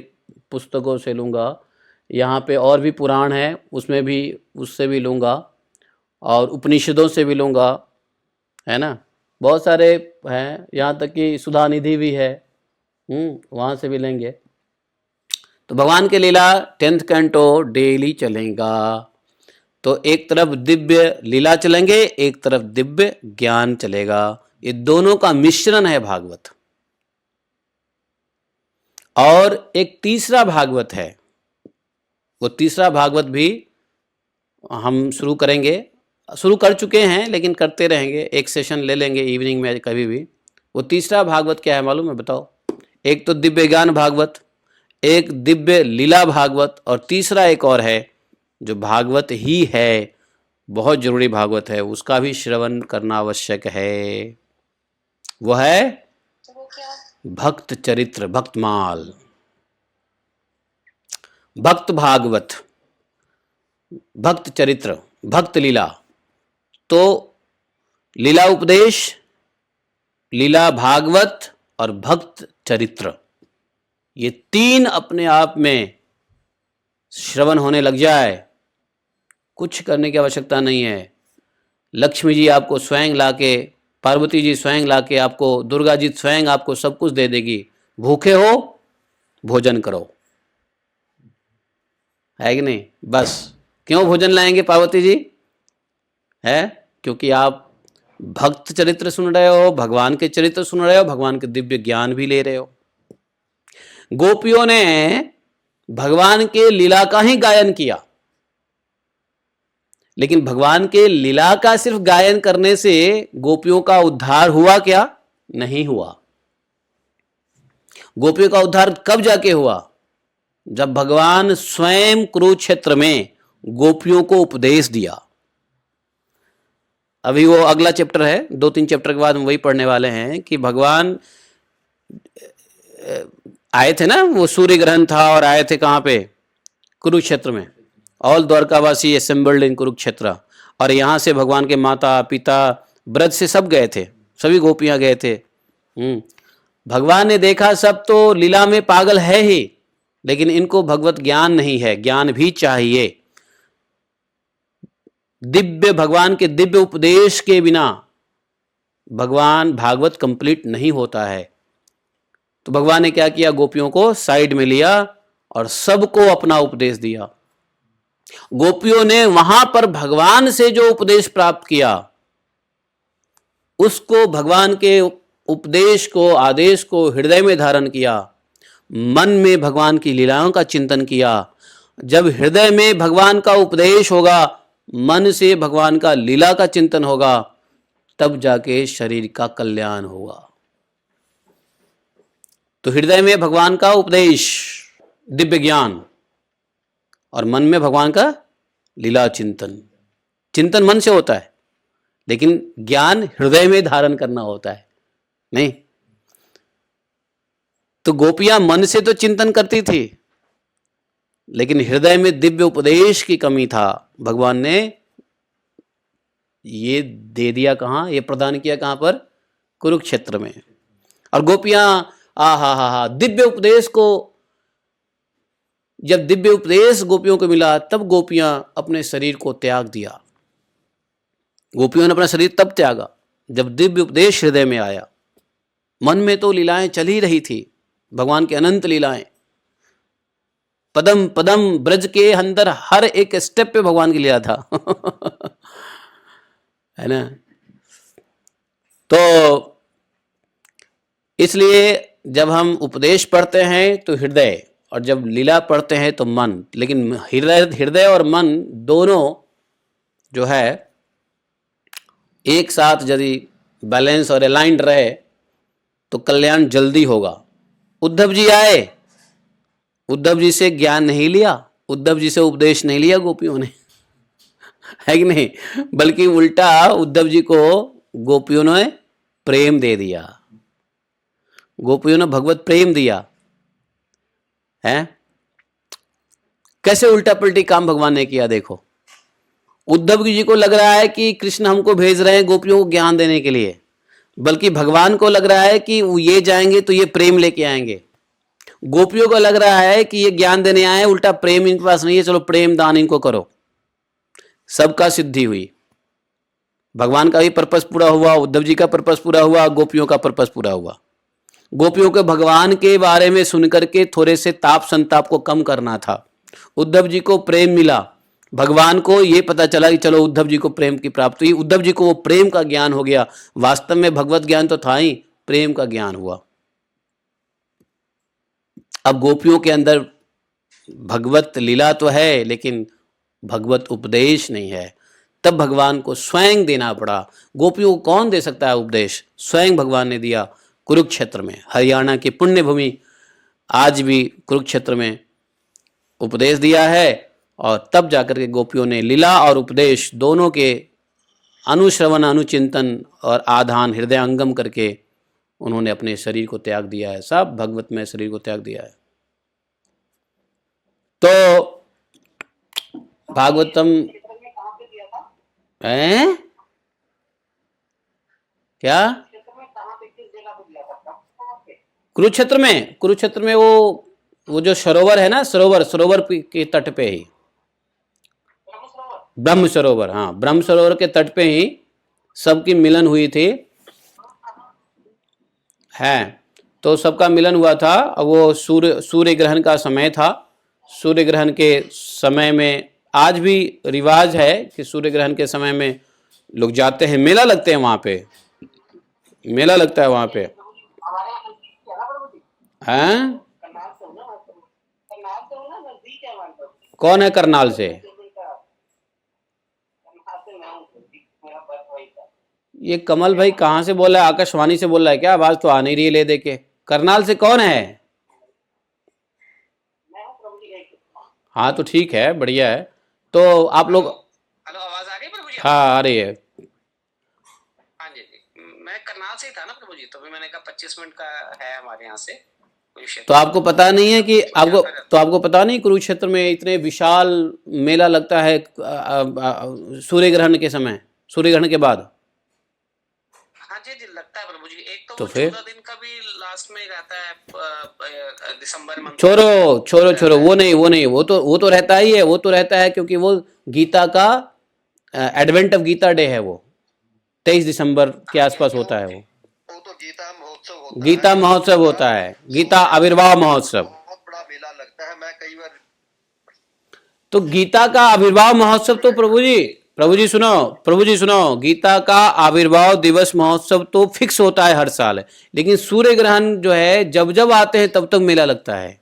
Speaker 1: पुस्तकों से लूँगा, यहाँ पे और भी पुराण है उसमें भी, उससे भी लूँगा, और उपनिषदों से भी लूँगा, है ना। बहुत सारे हैं, यहाँ तक कि सुधा निधि भी है, वहाँ से भी लेंगे। तो भगवान के लीला 10th कैंटो डेली चलेगा। तो एक तरफ दिव्य लीला चलेंगे, एक तरफ दिव्य ज्ञान चलेगा। ये दोनों का मिश्रण है भागवत। और एक तीसरा भागवत है, वो तीसरा भागवत भी हम शुरू करेंगे, शुरू कर चुके हैं लेकिन करते रहेंगे, एक सेशन ले लेंगे इवनिंग में कभी भी। वो तीसरा भागवत क्या है मालूम है? बताओ। एक तो दिव्य ज्ञान भागवत, एक दिव्य लीला भागवत, और तीसरा एक और है जो भागवत ही है, बहुत जरूरी भागवत है, उसका भी श्रवण करना आवश्यक है। वो है
Speaker 2: वो क्या?
Speaker 1: भक्त चरित्र, भक्तमाल, भक्त भागवत, भक्त चरित्र, भक्त लीला। तो लीला उपदेश, लीला भागवत और भक्त चरित्र, ये तीन अपने आप में श्रवण होने लग जाए, कुछ करने की आवश्यकता नहीं है। लक्ष्मी जी आपको स्वयं लाके, पार्वती जी स्वयं लाके आपको, दुर्गा जी स्वयं आपको सब कुछ दे देगी। भूखे हो भोजन करो, है कि नहीं? बस क्यों भोजन लाएंगे पार्वती जी? है क्योंकि आप भक्त चरित्र सुन रहे हो, भगवान के चरित्र सुन रहे हो, भगवान के दिव्य ज्ञान भी ले रहे हो। गोपियों ने भगवान के लीला का ही गायन किया, लेकिन भगवान के लीला का सिर्फ गायन करने से गोपियों का उद्धार हुआ क्या? नहीं हुआ। गोपियों का उद्धार कब जाके हुआ? जब भगवान स्वयं कुरुक्षेत्र में गोपियों को उपदेश दिया। अभी वो अगला चैप्टर है, 2-3 चैप्टर के बाद हम वही पढ़ने वाले हैं कि भगवान आए थे ना, वो सूर्य ग्रहण था और आए थे कहाँ पे? कुरुक्षेत्र में। ऑल द्वारकावासी असेंबल्ड इन कुरुक्षेत्र। और यहाँ से भगवान के माता पिता ब्रज से सब गए थे, सभी गोपियां गए थे। भगवान ने देखा सब तो लीला में पागल है ही, लेकिन इनको भगवत ज्ञान नहीं है, ज्ञान भी चाहिए। दिव्य भगवान के दिव्य उपदेश के बिना भगवान भागवत कंप्लीट नहीं होता है। तो भगवान ने क्या किया, गोपियों को साइड में लिया और सबको अपना उपदेश दिया। गोपियों ने वहां पर भगवान से जो उपदेश प्राप्त किया, उसको भगवान के उपदेश को, आदेश को हृदय में धारण किया, मन में भगवान की लीलाओं का चिंतन किया। जब हृदय में भगवान का उपदेश होगा, मन से भगवान का लीला का चिंतन होगा, तब जाके शरीर का कल्याण होगा। तो हृदय में भगवान का उपदेश, दिव्य ज्ञान, और मन में भगवान का लीला चिंतन। चिंतन मन से होता है, लेकिन ज्ञान हृदय में धारण करना होता है, नहीं। तो गोपियां मन से तो चिंतन करती थी, लेकिन हृदय में दिव्य उपदेश की कमी था। भगवान ने ये दे दिया कहां, ये प्रदान किया कहां पर, कुरुक्षेत्र में। और गोपियां हा दिव्य उपदेश को, जब दिव्य उपदेश गोपियों को मिला, तब गोपियां अपने शरीर को त्याग दिया। गोपियों ने अपना शरीर तब त्यागा जब दिव्य उपदेश हृदय में आया। मन में तो लीलाएं चल ही रही थी, भगवान की अनंत लीलाएं, पदम पदम ब्रज के अंदर हर एक स्टेप पे भगवान की लीला था। है ना। तो इसलिए जब हम उपदेश पढ़ते हैं तो हृदय, और जब लीला पढ़ते हैं तो मन। लेकिन हृदय और मन दोनों जो है एक साथ यदि बैलेंस और अलाइंड रहे तो कल्याण जल्दी होगा। उद्धव जी आए, उद्धव जी से ज्ञान नहीं लिया, उद्धव जी से उपदेश नहीं लिया गोपियों ने, है कि नहीं, बल्कि उल्टा उद्धव जी को गोपियों ने प्रेम दे दिया, गोपियों ने भगवत प्रेम दिया है। कैसे उल्टा पलटी काम भगवान ने किया देखो। उद्धव जी को लग रहा है कि कृष्ण हमको भेज रहे हैं गोपियों को ज्ञान देने के लिए, बल्कि भगवान को लग रहा है कि ये जाएंगे तो ये प्रेम लेके आएंगे। गोपियों को लग रहा है कि ये ज्ञान देने आए, उल्टा प्रेम इनके पास नहीं है, चलो प्रेम दान इनको करो। सबका सिद्धि हुई, भगवान का भी पर्पस पूरा हुआ, उद्धव जी का पर्पस पूरा हुआ, गोपियों का पर्पस पूरा हुआ। गोपियों को भगवान के बारे में सुनकर के थोड़े से ताप संताप को कम करना था। उद्धव जी को प्रेम मिला, भगवान को ये पता चला कि चलो उद्धव जी को प्रेम की प्राप्ति हुई, उद्धव जी को वो प्रेम का ज्ञान हो गया। वास्तव में भगवत ज्ञान तो था ही, प्रेम का ज्ञान हुआ। अब गोपियों के अंदर भगवत लीला तो है, लेकिन भगवत उपदेश नहीं है। तब भगवान को स्वयं देना पड़ा। गोपियों को कौन दे सकता है उपदेश, स्वयं भगवान ने दिया कुरुक्षेत्र में। हरियाणा की पुण्य भूमि, आज भी कुरुक्षेत्र में उपदेश दिया है। और तब जाकर के गोपियों ने लीला और उपदेश दोनों के अनुश्रवण, अनुचिंतन और आधान हृदयंगम करके उन्होंने अपने शरीर को त्याग दिया है, सब भगवत में शरीर को त्याग दिया है। तो भागवतम है क्या, कुरुक्षेत्र में, कुरुक्षेत्र में वो जो सरोवर है ना, सरोवर के तट पे ही, ब्रह्म सरोवर, हाँ ब्रह्म सरोवर के तट पे ही सबकी मिलन हुई थी, है। तो सबका मिलन हुआ था। वो सूर्य ग्रहण का समय था। सूर्य ग्रहण के समय में आज भी रिवाज है कि सूर्य ग्रहण के समय में लोग जाते हैं, मेला लगते हैं वहां पे, मेला लगता है वहां पे, हैं। कौन है करनाल से? ये कमल भाई कहाँ से बोल रहा है? आकाशवाणी से बोल रहा है क्या? आवाज तो आ नहीं रही है ले दे के। करनाल से कौन है? हाँ तो ठीक है, बढ़िया है। तो आप लोग,
Speaker 4: हेलो, आवाज आ रही है प्रभु जी?
Speaker 1: हाँ आ रही है।
Speaker 4: हाँ जी जी, मैं करनाल से ही था ना प्रभु जी, तो भी मैंने कहा 25 मिनट का है हमारे यहाँ से, कुरुक्षेत्र।
Speaker 1: तो आपको पता नहीं है कि आपको पता नहीं कुरुक्षेत्र में इतने विशाल मेला लगता है सूर्य ग्रहण के समय, सूर्य ग्रहण के बाद।
Speaker 4: हाँ जी जी, लगता है प्रभु जी। एक तो
Speaker 1: तो
Speaker 4: वो
Speaker 1: फिर
Speaker 4: 14 दिन का भी लास्ट में रहता है, दिसंबर मंथ।
Speaker 1: छोड़ो वो नहीं, वो तो रहता ही है, वो तो रहता है क्योंकि वो गीता का एडवेंट ऑफ गीता डे है, वो 23 दिसंबर के आसपास होता है।
Speaker 5: वो तो गीता महोत्सव होता
Speaker 1: गीता
Speaker 5: है।
Speaker 1: महोत्सव होता है, गीता आविर्भाव महोत्सव।
Speaker 5: बहुत बड़ा मेला लगता है, मैं कई बार।
Speaker 1: तो गीता का आविर्भाव महोत्सव तो प्रभु जी सुनो, गीता का आविर्भाव दिवस महोत्सव तो फिक्स होता है हर साल, लेकिन सूर्य ग्रहण जो है जब जब आते हैं तब तक मेला लगता है।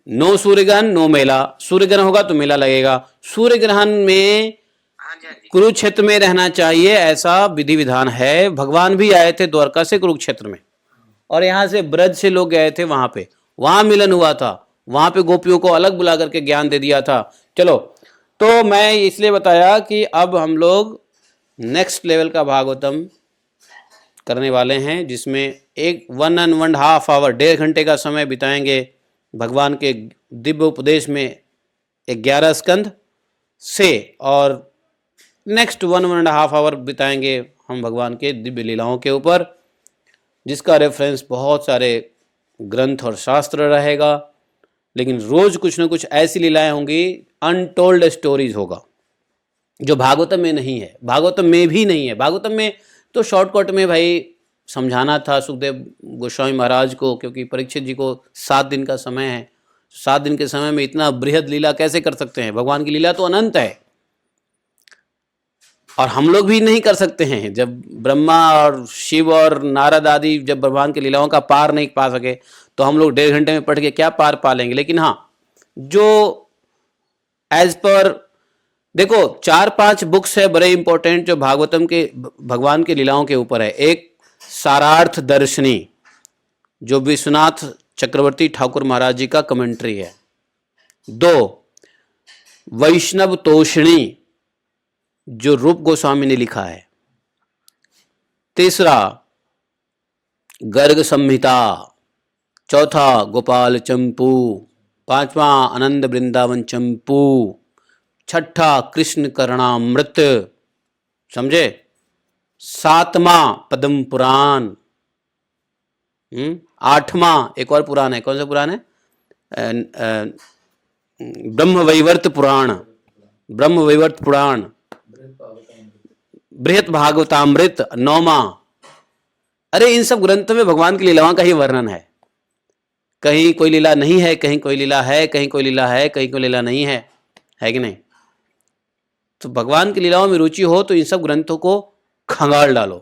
Speaker 1: नो सूर्य ग्रहण नो मेला, सूर्य ग्रहण होगा तो मेला लगेगा। सूर्य ग्रहण में
Speaker 4: हाँ जी हाँ जी।
Speaker 1: कुरुक्षेत्र में रहना चाहिए, ऐसा विधि विधान है। भगवान भी आए थे द्वारका से कुरुक्षेत्र में, और यहाँ से ब्रज से लोग गए थे वहां पे, वहां मिलन हुआ था, वहां पे गोपियों को अलग बुला करके ज्ञान दे दिया था। चलो, तो मैं इसलिए बताया कि अब हम लोग नेक्स्ट लेवल का भागवतम करने वाले हैं, जिसमें एक 1.5 आवर, 1.5 घंटे का समय बिताएंगे भगवान के दिव्य उपदेश में 11 स्कंद से, और नेक्स्ट 1.5 आवर बिताएंगे हम भगवान के दिव्य लीलाओं के ऊपर, जिसका रेफरेंस बहुत सारे ग्रंथ और शास्त्र रहेगा। लेकिन रोज कुछ न कुछ ऐसी लीलाएं होंगी, अनटोल्ड स्टोरीज होगा, जो भागवतम में नहीं है, भागवतम में भी नहीं है। भागवतम में तो शॉर्टकट में भाई समझाना था सुखदेव गोस्वामी महाराज को, क्योंकि परीक्षित जी को 7 दिन का समय है। 7 दिन के समय में इतना बृहद लीला कैसे कर सकते हैं? भगवान की लीला तो अनंत है, और हम लोग भी नहीं कर सकते हैं। जब ब्रह्मा और शिव और नारद आदि जब भगवान की लीलाओं का पार नहीं पा सके, तो हम लोग 1.5 घंटे में पढ़ के क्या पार पा लेंगे? लेकिन हाँ, जो एज पर देखो 4-5 बुक्स है बड़े इंपॉर्टेंट, जो भागवतम के भगवान की लीलाओं के ऊपर है। एक सारार्थ दर्शनी, जो विश्वनाथ चक्रवर्ती ठाकुर महाराज जी का कमेंट्री है। 2 वैष्णव तोषणी, जो रूप गोस्वामी ने लिखा है। 3 गर्ग संहिता। 4 गोपाल चंपू। 5वां आनंद वृंदावन चंपू। 6 कृष्ण करणामृत, समझे? 7वां पद्म पुराण। 8वां एक और पुराण है, कौन सा पुराण है? ब्रह्मवैवर्त पुराण। ब्रह्मवैवर्त पुराण। बृहत भागवतामृत 9वां। अरे इन सब ग्रंथों में भगवान की लीलाओं का ही वर्णन है। कहीं कोई लीला नहीं है, कहीं कोई लीला है, कहीं कोई लीला है, कहीं कोई लीला नहीं है कि नहीं? तो भगवान की लीलाओं में रुचि हो तो इन सब ग्रंथों को खंगाल डालो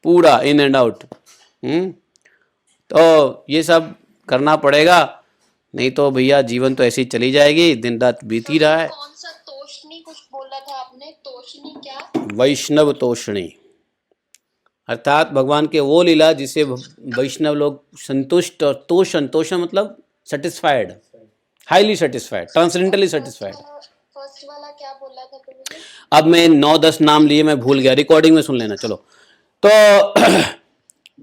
Speaker 1: पूरा इन एंड आउट। तो ये सब करना पड़ेगा, नहीं तो भैया जीवन तो ऐसी चली जाएगी, दिन रात बीत ही रहा है।
Speaker 2: कौन सा तोषणी कुछ बोला था आपने? तोषणी क्या?
Speaker 1: वैष्णव तोषणी, अर्थात भगवान के वो लीला जिसे वैष्णव लोग संतुष्ट, और तोषण मतलब satisfied, highly satisfied, transcendentally satisfied.
Speaker 2: First वाला क्या बोला था प्रभु जी?
Speaker 1: अब मैं 9-10 नाम लिए, मैं भूल गया, रिकॉर्डिंग में सुन लेना। चलो, तो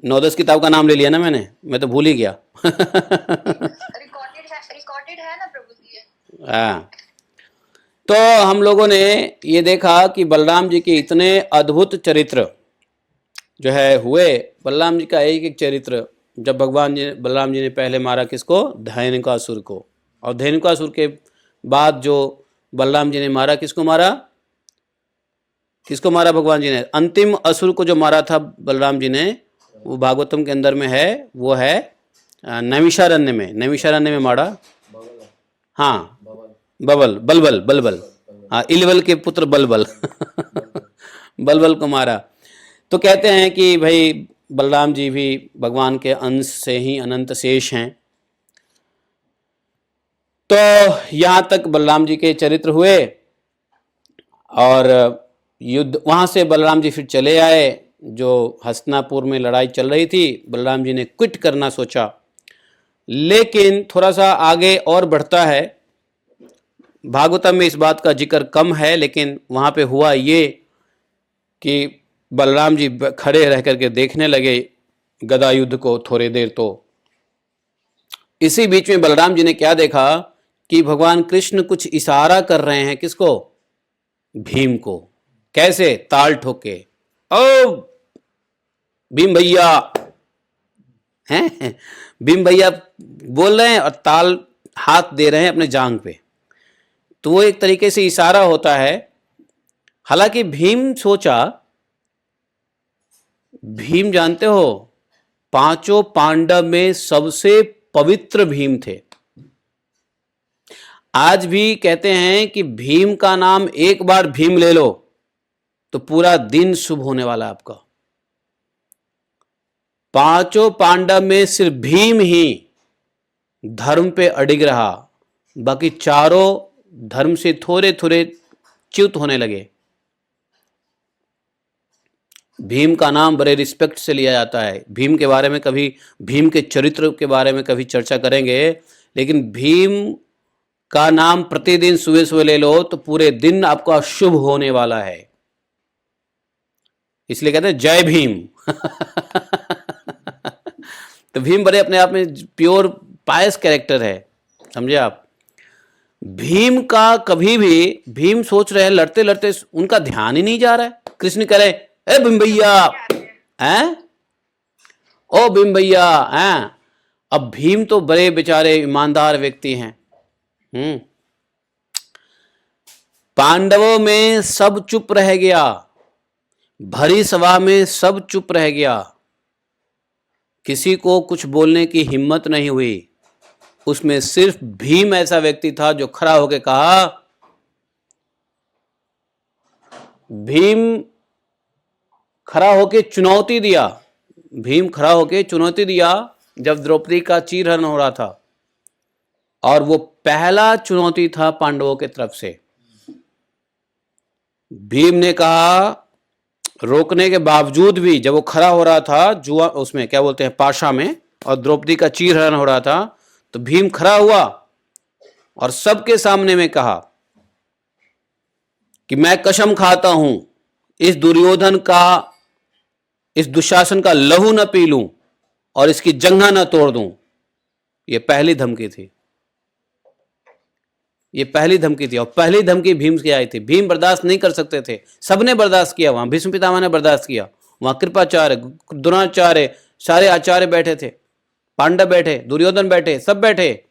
Speaker 1: 9-10 किताब का नाम ले लिया ना मैंने, मैं तो भूल ही गया
Speaker 2: रिकॉर्डेड है ना प्रभु जी?
Speaker 1: हाँ। तो हम लोगों ने ये देखा कि बलराम जी के इतने अद्भुत चरित्र जो है हुए। बलराम जी का एक चरित्र, जब बलराम जी ने पहले मारा किसको? धेनुकासुर को, और धेनुकासुर के बाद जो बलराम जी ने मारा, किसको मारा भगवान जी ने? अंतिम असुर को जो मारा था बलराम जी ने, वो भागवतम के अंदर में है, वो है नैमिषारण्य में मारा। हाँ, बलबल, हाँ, इलबल के पुत्र बलबल बलबल को मारा। तो कहते हैं कि भाई बलराम जी भी भगवान के अंश से ही अनंत शेष हैं। तो यहाँ तक बलराम जी के चरित्र हुए, और युद्ध, वहाँ से बलराम जी फिर चले आए। जो हस्तिनापुर में लड़ाई चल रही थी, बलराम जी ने क्विट करना सोचा, लेकिन थोड़ा सा आगे और बढ़ता है। भागवतम में इस बात का जिक्र कम है, लेकिन वहाँ पे हुआ ये कि बलराम जी खड़े रह करके देखने लगे गदा युद्ध को थोड़ी देर। तो इसी बीच में बलराम जी ने क्या देखा कि भगवान कृष्ण कुछ इशारा कर रहे हैं, किसको? भीम को। कैसे? ताल ठोक के, ओ भीम भैया, हैं? भीम भैया बोल रहे हैं और ताल हाथ दे रहे हैं अपने जांग पे। तो वो एक तरीके से इशारा होता है। हालांकि भीम सोचा, भीम जानते हो पांचों पांडव में सबसे पवित्र भीम थे। आज भी कहते हैं कि भीम का नाम एक बार भीम ले लो तो पूरा दिन शुभ होने वाला आपका। पांचों पांडव में सिर्फ भीम ही धर्म पे अडिग रहा, बाकी चारों धर्म से थोड़े थोड़े च्युत होने लगे। भीम का नाम बड़े रिस्पेक्ट से लिया जाता है। भीम के बारे में कभी, भीम के चरित्र के बारे में कभी चर्चा करेंगे, लेकिन भीम का नाम प्रतिदिन सुबह सुबह ले लो तो पूरे दिन आपका शुभ होने वाला है। इसलिए कहते हैं जय भीम। तो भीम बड़े अपने आप में प्योर पायस कैरेक्टर है, समझे आप। भीम का कभी भी, भीम सोच रहे हैं लड़ते लड़ते उनका ध्यान ही नहीं जा रहा है। कृष्ण कह रहे ए भीम भैया, हैं? ओ भीम भैया, हैं? अब भीम तो बड़े बेचारे ईमानदार व्यक्ति हैं। पांडवों में सब चुप रह गया, भरी सभा में सब चुप रह गया, किसी को कुछ बोलने की हिम्मत नहीं हुई। उसमें सिर्फ भीम ऐसा व्यक्ति था जो खड़ा होकर कहा, भीम खड़ा होकर चुनौती दिया। भीम खड़ा होकर चुनौती दिया जब द्रौपदी का चीरहरण हो रहा था, और वो पहला चुनौती था पांडवों की तरफ से। भीम ने कहा, रोकने के बावजूद भी, जब वो खड़ा हो रहा था जुआ, उसमें क्या बोलते हैं, पाशा में, और द्रौपदी का चीरहरण हो रहा था, तो भीम खड़ा हुआ और सबके सामने में कहा कि मैं कसम खाता हूं इस दुर्योधन का, इस दुशासन का लहू न पी लूं और इसकी जंघा न तोड़ दूं। ये पहली धमकी थी, ये पहली धमकी थी। और पहली धमकी भीम से आई थी। भीम बर्दाश्त नहीं कर सकते थे, सबने बर्दाश्त किया। वहां भीष्म पितामह ने बर्दाश्त किया, वहां कृपाचार्य, द्रोणाचार्य, सारे आचार्य बैठे थे, पांडव बैठे, दुर्योधन बैठे, सब बैठे।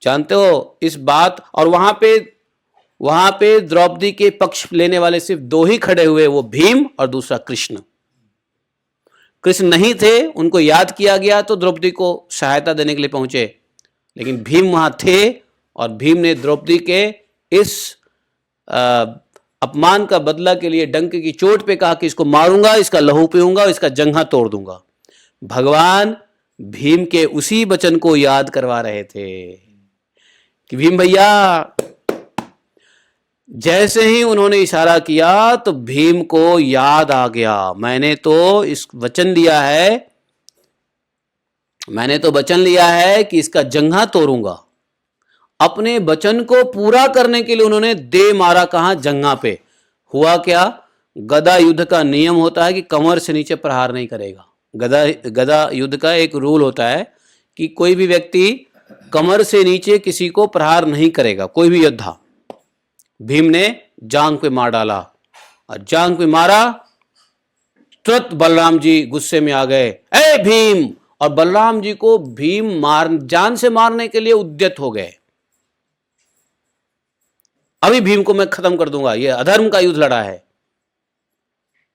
Speaker 1: जानते हो इस बात। और वहां पे द्रौपदी के पक्ष लेने वाले सिर्फ दो ही खड़े हुए, वो भीम और दूसरा कृष्ण। कृष्ण नहीं थे, उनको याद किया गया तो द्रौपदी को सहायता देने के लिए पहुंचे, लेकिन भीम वहां थे और भीम ने द्रौपदी के इस अपमान का बदला के लिए डंक की चोट पे कहा कि इसको मारूंगा, इसका लहू पीऊंगा, इसका जंघा तोड़ दूंगा। भगवान भीम के उसी वचन को याद करवा रहे थे कि भीम भैया, जैसे ही उन्होंने इशारा किया तो भीम को याद आ गया, मैंने तो इस वचन दिया है, मैंने तो वचन लिया है कि इसका जंघा तोड़ूंगा। अपने वचन को पूरा करने के लिए उन्होंने दे मारा, कहां? जंघा पे। हुआ क्या? गदा युद्ध का नियम होता है कि कमर से नीचे प्रहार नहीं करेगा। गदा युद्ध का एक रूल होता है कि कोई भी व्यक्ति कमर से नीचे किसी को प्रहार नहीं करेगा, कोई भी योद्धा। भीम ने जांग पे मार डाला, और जांग पे मारा, तुरंत बलराम जी गुस्से में आ गए, ए भीम! और बलराम जी को भीम जान से मारने के लिए उद्यत हो गए। अभी भीम को मैं खत्म कर दूंगा, ये अधर्म का युद्ध लड़ा है।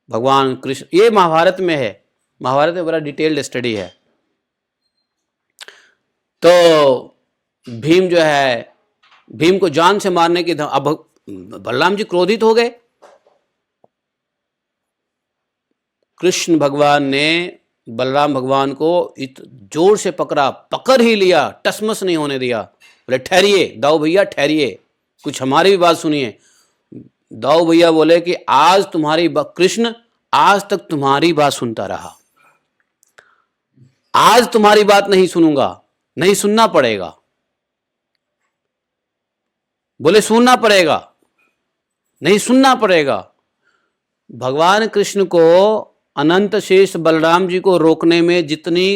Speaker 1: भगवान कृष्ण, ये महाभारत में है, महाभारत में बड़ा डिटेल्ड स्टडी है। तो भीम जो है, भीम को जान से मारने की, अब बलराम जी क्रोधित हो गए। कृष्ण भगवान ने बलराम भगवान को जोर से पकड़ा, पकड़ ही लिया, टसमस नहीं होने दिया। बोले ठहरिए दाऊ भैया, ठहरिए, कुछ हमारी भी बात सुनिए। दाऊ भैया बोले कि आज तुम्हारी कृष्ण, आज तक तुम्हारी बात सुनता रहा, आज तुम्हारी बात नहीं सुनूंगा, नहीं सुनना पड़ेगा। बोले सुनना पड़ेगा, नहीं सुनना पड़ेगा। भगवान कृष्ण को अनंत शेष बलराम जी को रोकने में जितनी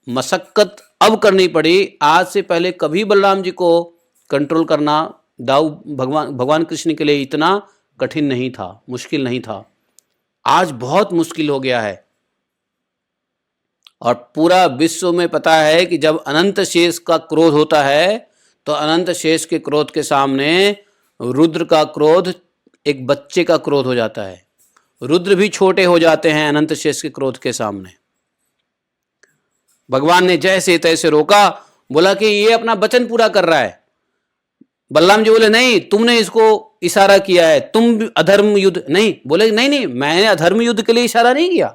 Speaker 1: मशक्कत अब करनी पड़ी, आज से पहले कभी बलराम जी को कंट्रोल करना भगवान कृष्ण के लिए इतना कठिन नहीं था, मुश्किल नहीं था। आज बहुत मुश्किल हो गया है। और पूरा विश्व में पता है कि जब अनंत शेष का क्रोध होता है तो अनंत शेष के क्रोध के सामने रुद्र का क्रोध एक बच्चे का क्रोध हो जाता है। रुद्र भी छोटे हो जाते हैं अनंत शेष के क्रोध के सामने। भगवान ने जैसे तैसे रोका, बोला कि ये अपना वचन पूरा कर रहा है। बलराम जी बोले नहीं, तुमने इसको इशारा किया है, तुम अधर्म युद्ध नहीं। बोले नहीं नहीं, मैंने अधर्म युद्ध के लिए इशारा नहीं किया,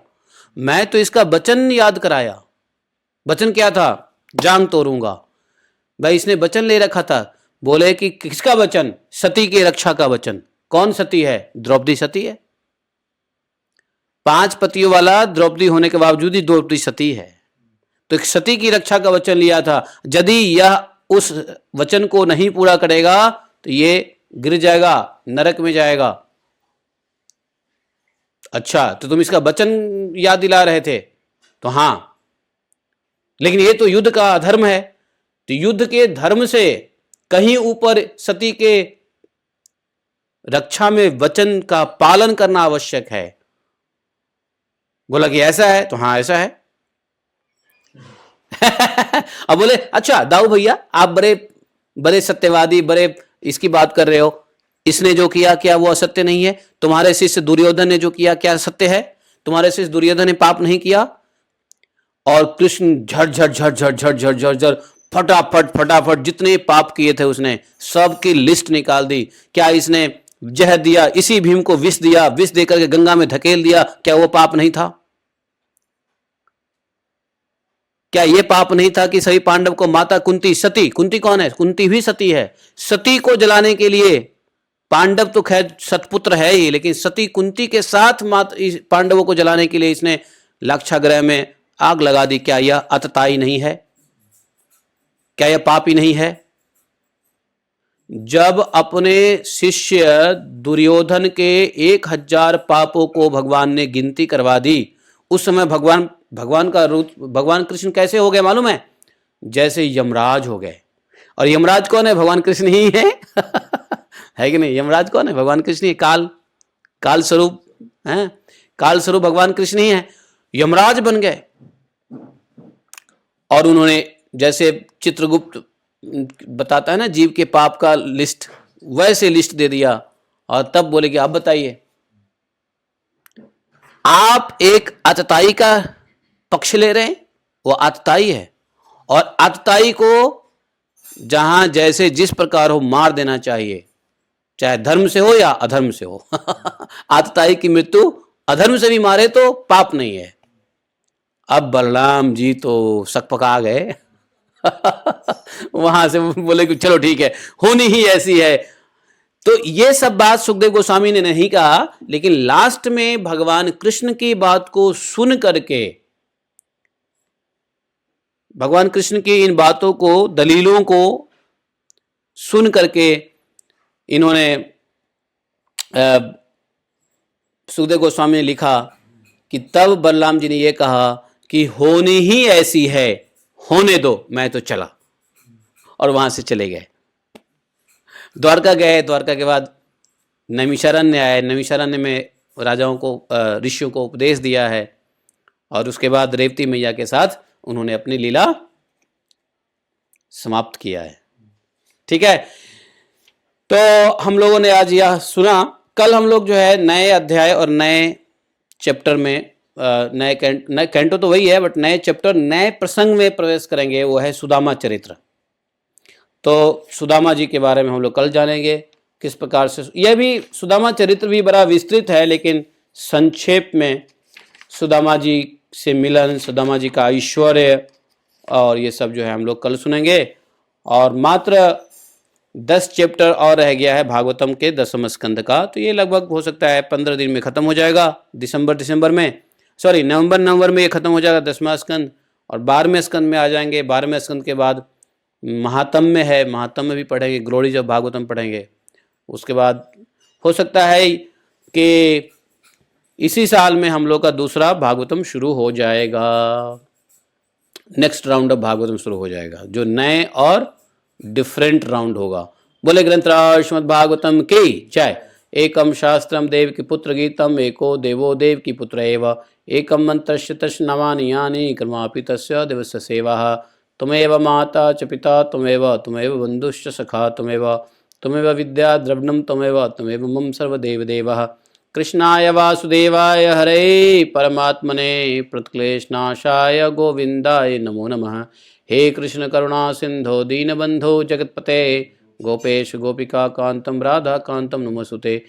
Speaker 1: मैं तो इसका वचन याद कराया। वचन क्या था? जांग तोड़ूंगा। भाई इसने वचन ले रखा था। बोले कि किसका वचन? सती की रक्षा का वचन। कौन सती है? द्रौपदी सती है। 5 पतियों वाला द्रौपदी होने के बावजूद ही द्रौपदी सती है। तो एक सती की रक्षा का वचन लिया था। यदि यह उस वचन को नहीं पूरा करेगा तो ये गिर जाएगा, नरक में जाएगा। अच्छा, तो तुम इसका वचन याद दिला रहे थे? तो हां, लेकिन ये तो युद्ध का धर्म है। तो युद्ध के धर्म से कहीं ऊपर सती के रक्षा में वचन का पालन करना आवश्यक है। बोला कि ऐसा है? तो हां ऐसा है। अब बोले अच्छा दाऊ भैया, आप बड़े बड़े सत्यवादी, बड़े इसकी बात कर रहे हो, इसने जो किया क्या वो असत्य नहीं है? तुम्हारे शिष्य दुर्योधन ने जो किया क्या सत्य है? तुम्हारे शिष्य दुर्योधन ने पाप नहीं किया? और कृष्ण झट झट झट झट झट झट झट झट फटाफट फटाफट जितने पाप किए थे उसने सबकी लिस्ट निकाल दी। क्या इसने जहर दिया, इसी भीम को विष दिया, विष देकर के गंगा में धकेल दिया, क्या वो पाप नहीं था? क्या ये पाप नहीं था कि सभी पांडव को माता कुंती, सती, कुंती कौन है? कुंती भी सती है। सती को जलाने के लिए, पांडव तो खैर सतपुत्र है ही, लेकिन सती कुंती के साथ पांडवों को जलाने के लिए इसने लाक्षागृह में आग लगा दी। क्या यह अतताई नहीं है? क्या यह पापी नहीं है? जब अपने शिष्य दुर्योधन के 1000 पापों को भगवान ने गिनती करवा दी, उस समय भगवान कृष्ण कैसे हो गए मालूम है? जैसे यमराज हो गए। और यमराज कौन है? भगवान कृष्ण ही है। है कि नहीं? यमराज कौन है? भगवान कृष्ण ही। काल स्वरूप है, काल स्वरूप भगवान कृष्ण ही है। यमराज बन गए। और उन्होंने जैसे चित्रगुप्त बताता है ना जीव के पाप का लिस्ट, वैसे लिस्ट दे दिया। और तब बोले कि आप बताइए, आप एक आतताई का पक्ष ले रहे हैं, वो आतताई है। और आतताई को जहां जैसे जिस प्रकार हो मार देना चाहिए, चाहे धर्म से हो या अधर्म से हो। आतताई की मृत्यु अधर्म से भी मारे तो पाप नहीं है। अब बलराम जी तो सकपका गए। वहां से बोले कि चलो ठीक है, होनी ही ऐसी है। तो ये सब बात सुखदेव गोस्वामी ने नहीं कहा, लेकिन लास्ट में भगवान कृष्ण की बात को सुन करके, भगवान कृष्ण की इन बातों को, दलीलों को सुन करके इन्होंने सुखदेव गोस्वामी ने लिखा कि तब बलराम जी ने यह कहा कि होनी ही ऐसी है, होने दो, मैं तो चला। और वहां से चले गए, द्वारका गए। द्वारका के बाद नैमिषारण्य आए। नैमिषारण्य में राजाओं को, ऋषियों को उपदेश दिया है। और उसके बाद रेवती मैया के साथ उन्होंने अपनी लीला समाप्त किया है। ठीक है, तो हम लोगों ने आज यह सुना। कल हम लोग जो है नए अध्याय और नए चैप्टर में, नए कैंटो तो वही है, बट नए चैप्टर, नए प्रसंग में प्रवेश करेंगे। वो है सुदामा चरित्र। तो सुदामा जी के बारे में हम लोग कल जानेंगे किस प्रकार से। यह भी सुदामा चरित्र भी बड़ा विस्तृत है, लेकिन संक्षेप में सुदामा जी से मिलन, सुदामा जी का ऐश्वर्य और ये सब जो है हम लोग कल सुनेंगे। और मात्र 10 चैप्टर और रह गया है भागवतम के 10वें स्कंद का। तो ये लगभग हो सकता है 15 दिन में ख़त्म हो जाएगा। नवंबर में ये ख़त्म हो जाएगा 10वां स्कंद। और 12वें स्कंद में आ जाएंगे। 12वें स्कंद के बाद महात्म्य है, महात्म्य भी पढ़ेंगे, ग्लोरीज ऑफ भागवतम पढ़ेंगे। उसके बाद हो सकता है कि इसी साल में हम लोग का दूसरा भागवतम शुरू हो जाएगा। नेक्स्ट राउंड ऑफ भागवतम शुरू हो जाएगा, जो नए और डिफरेंट राउंड होगा। बोले ग्रंथराज श्रीमद् भागवतम की जय। एकम शास्त्रम देव की पुत्र गीतम, एको देवो देव की पुत्र एव, एकम मंत्रस्य तस्य नवानि यानि, कर्मापि तस्य देवस्य सेवा। तुमेव माता च पिता तुमेव बंधुश्च सखा तुमेव विद्या द्रविणम तुमेव मम सर्वदेव देवः। कृष्णाय वासुदेवाय हरे परमात्मने प्रणतक्लेशनाशाय गोविंदाय नमो नमः। हे कृष्ण करुणा सिंधो दीनबंधो जगत्पते, गोपेश गोपिका कांतम राधा कांतम नमोस्तुते।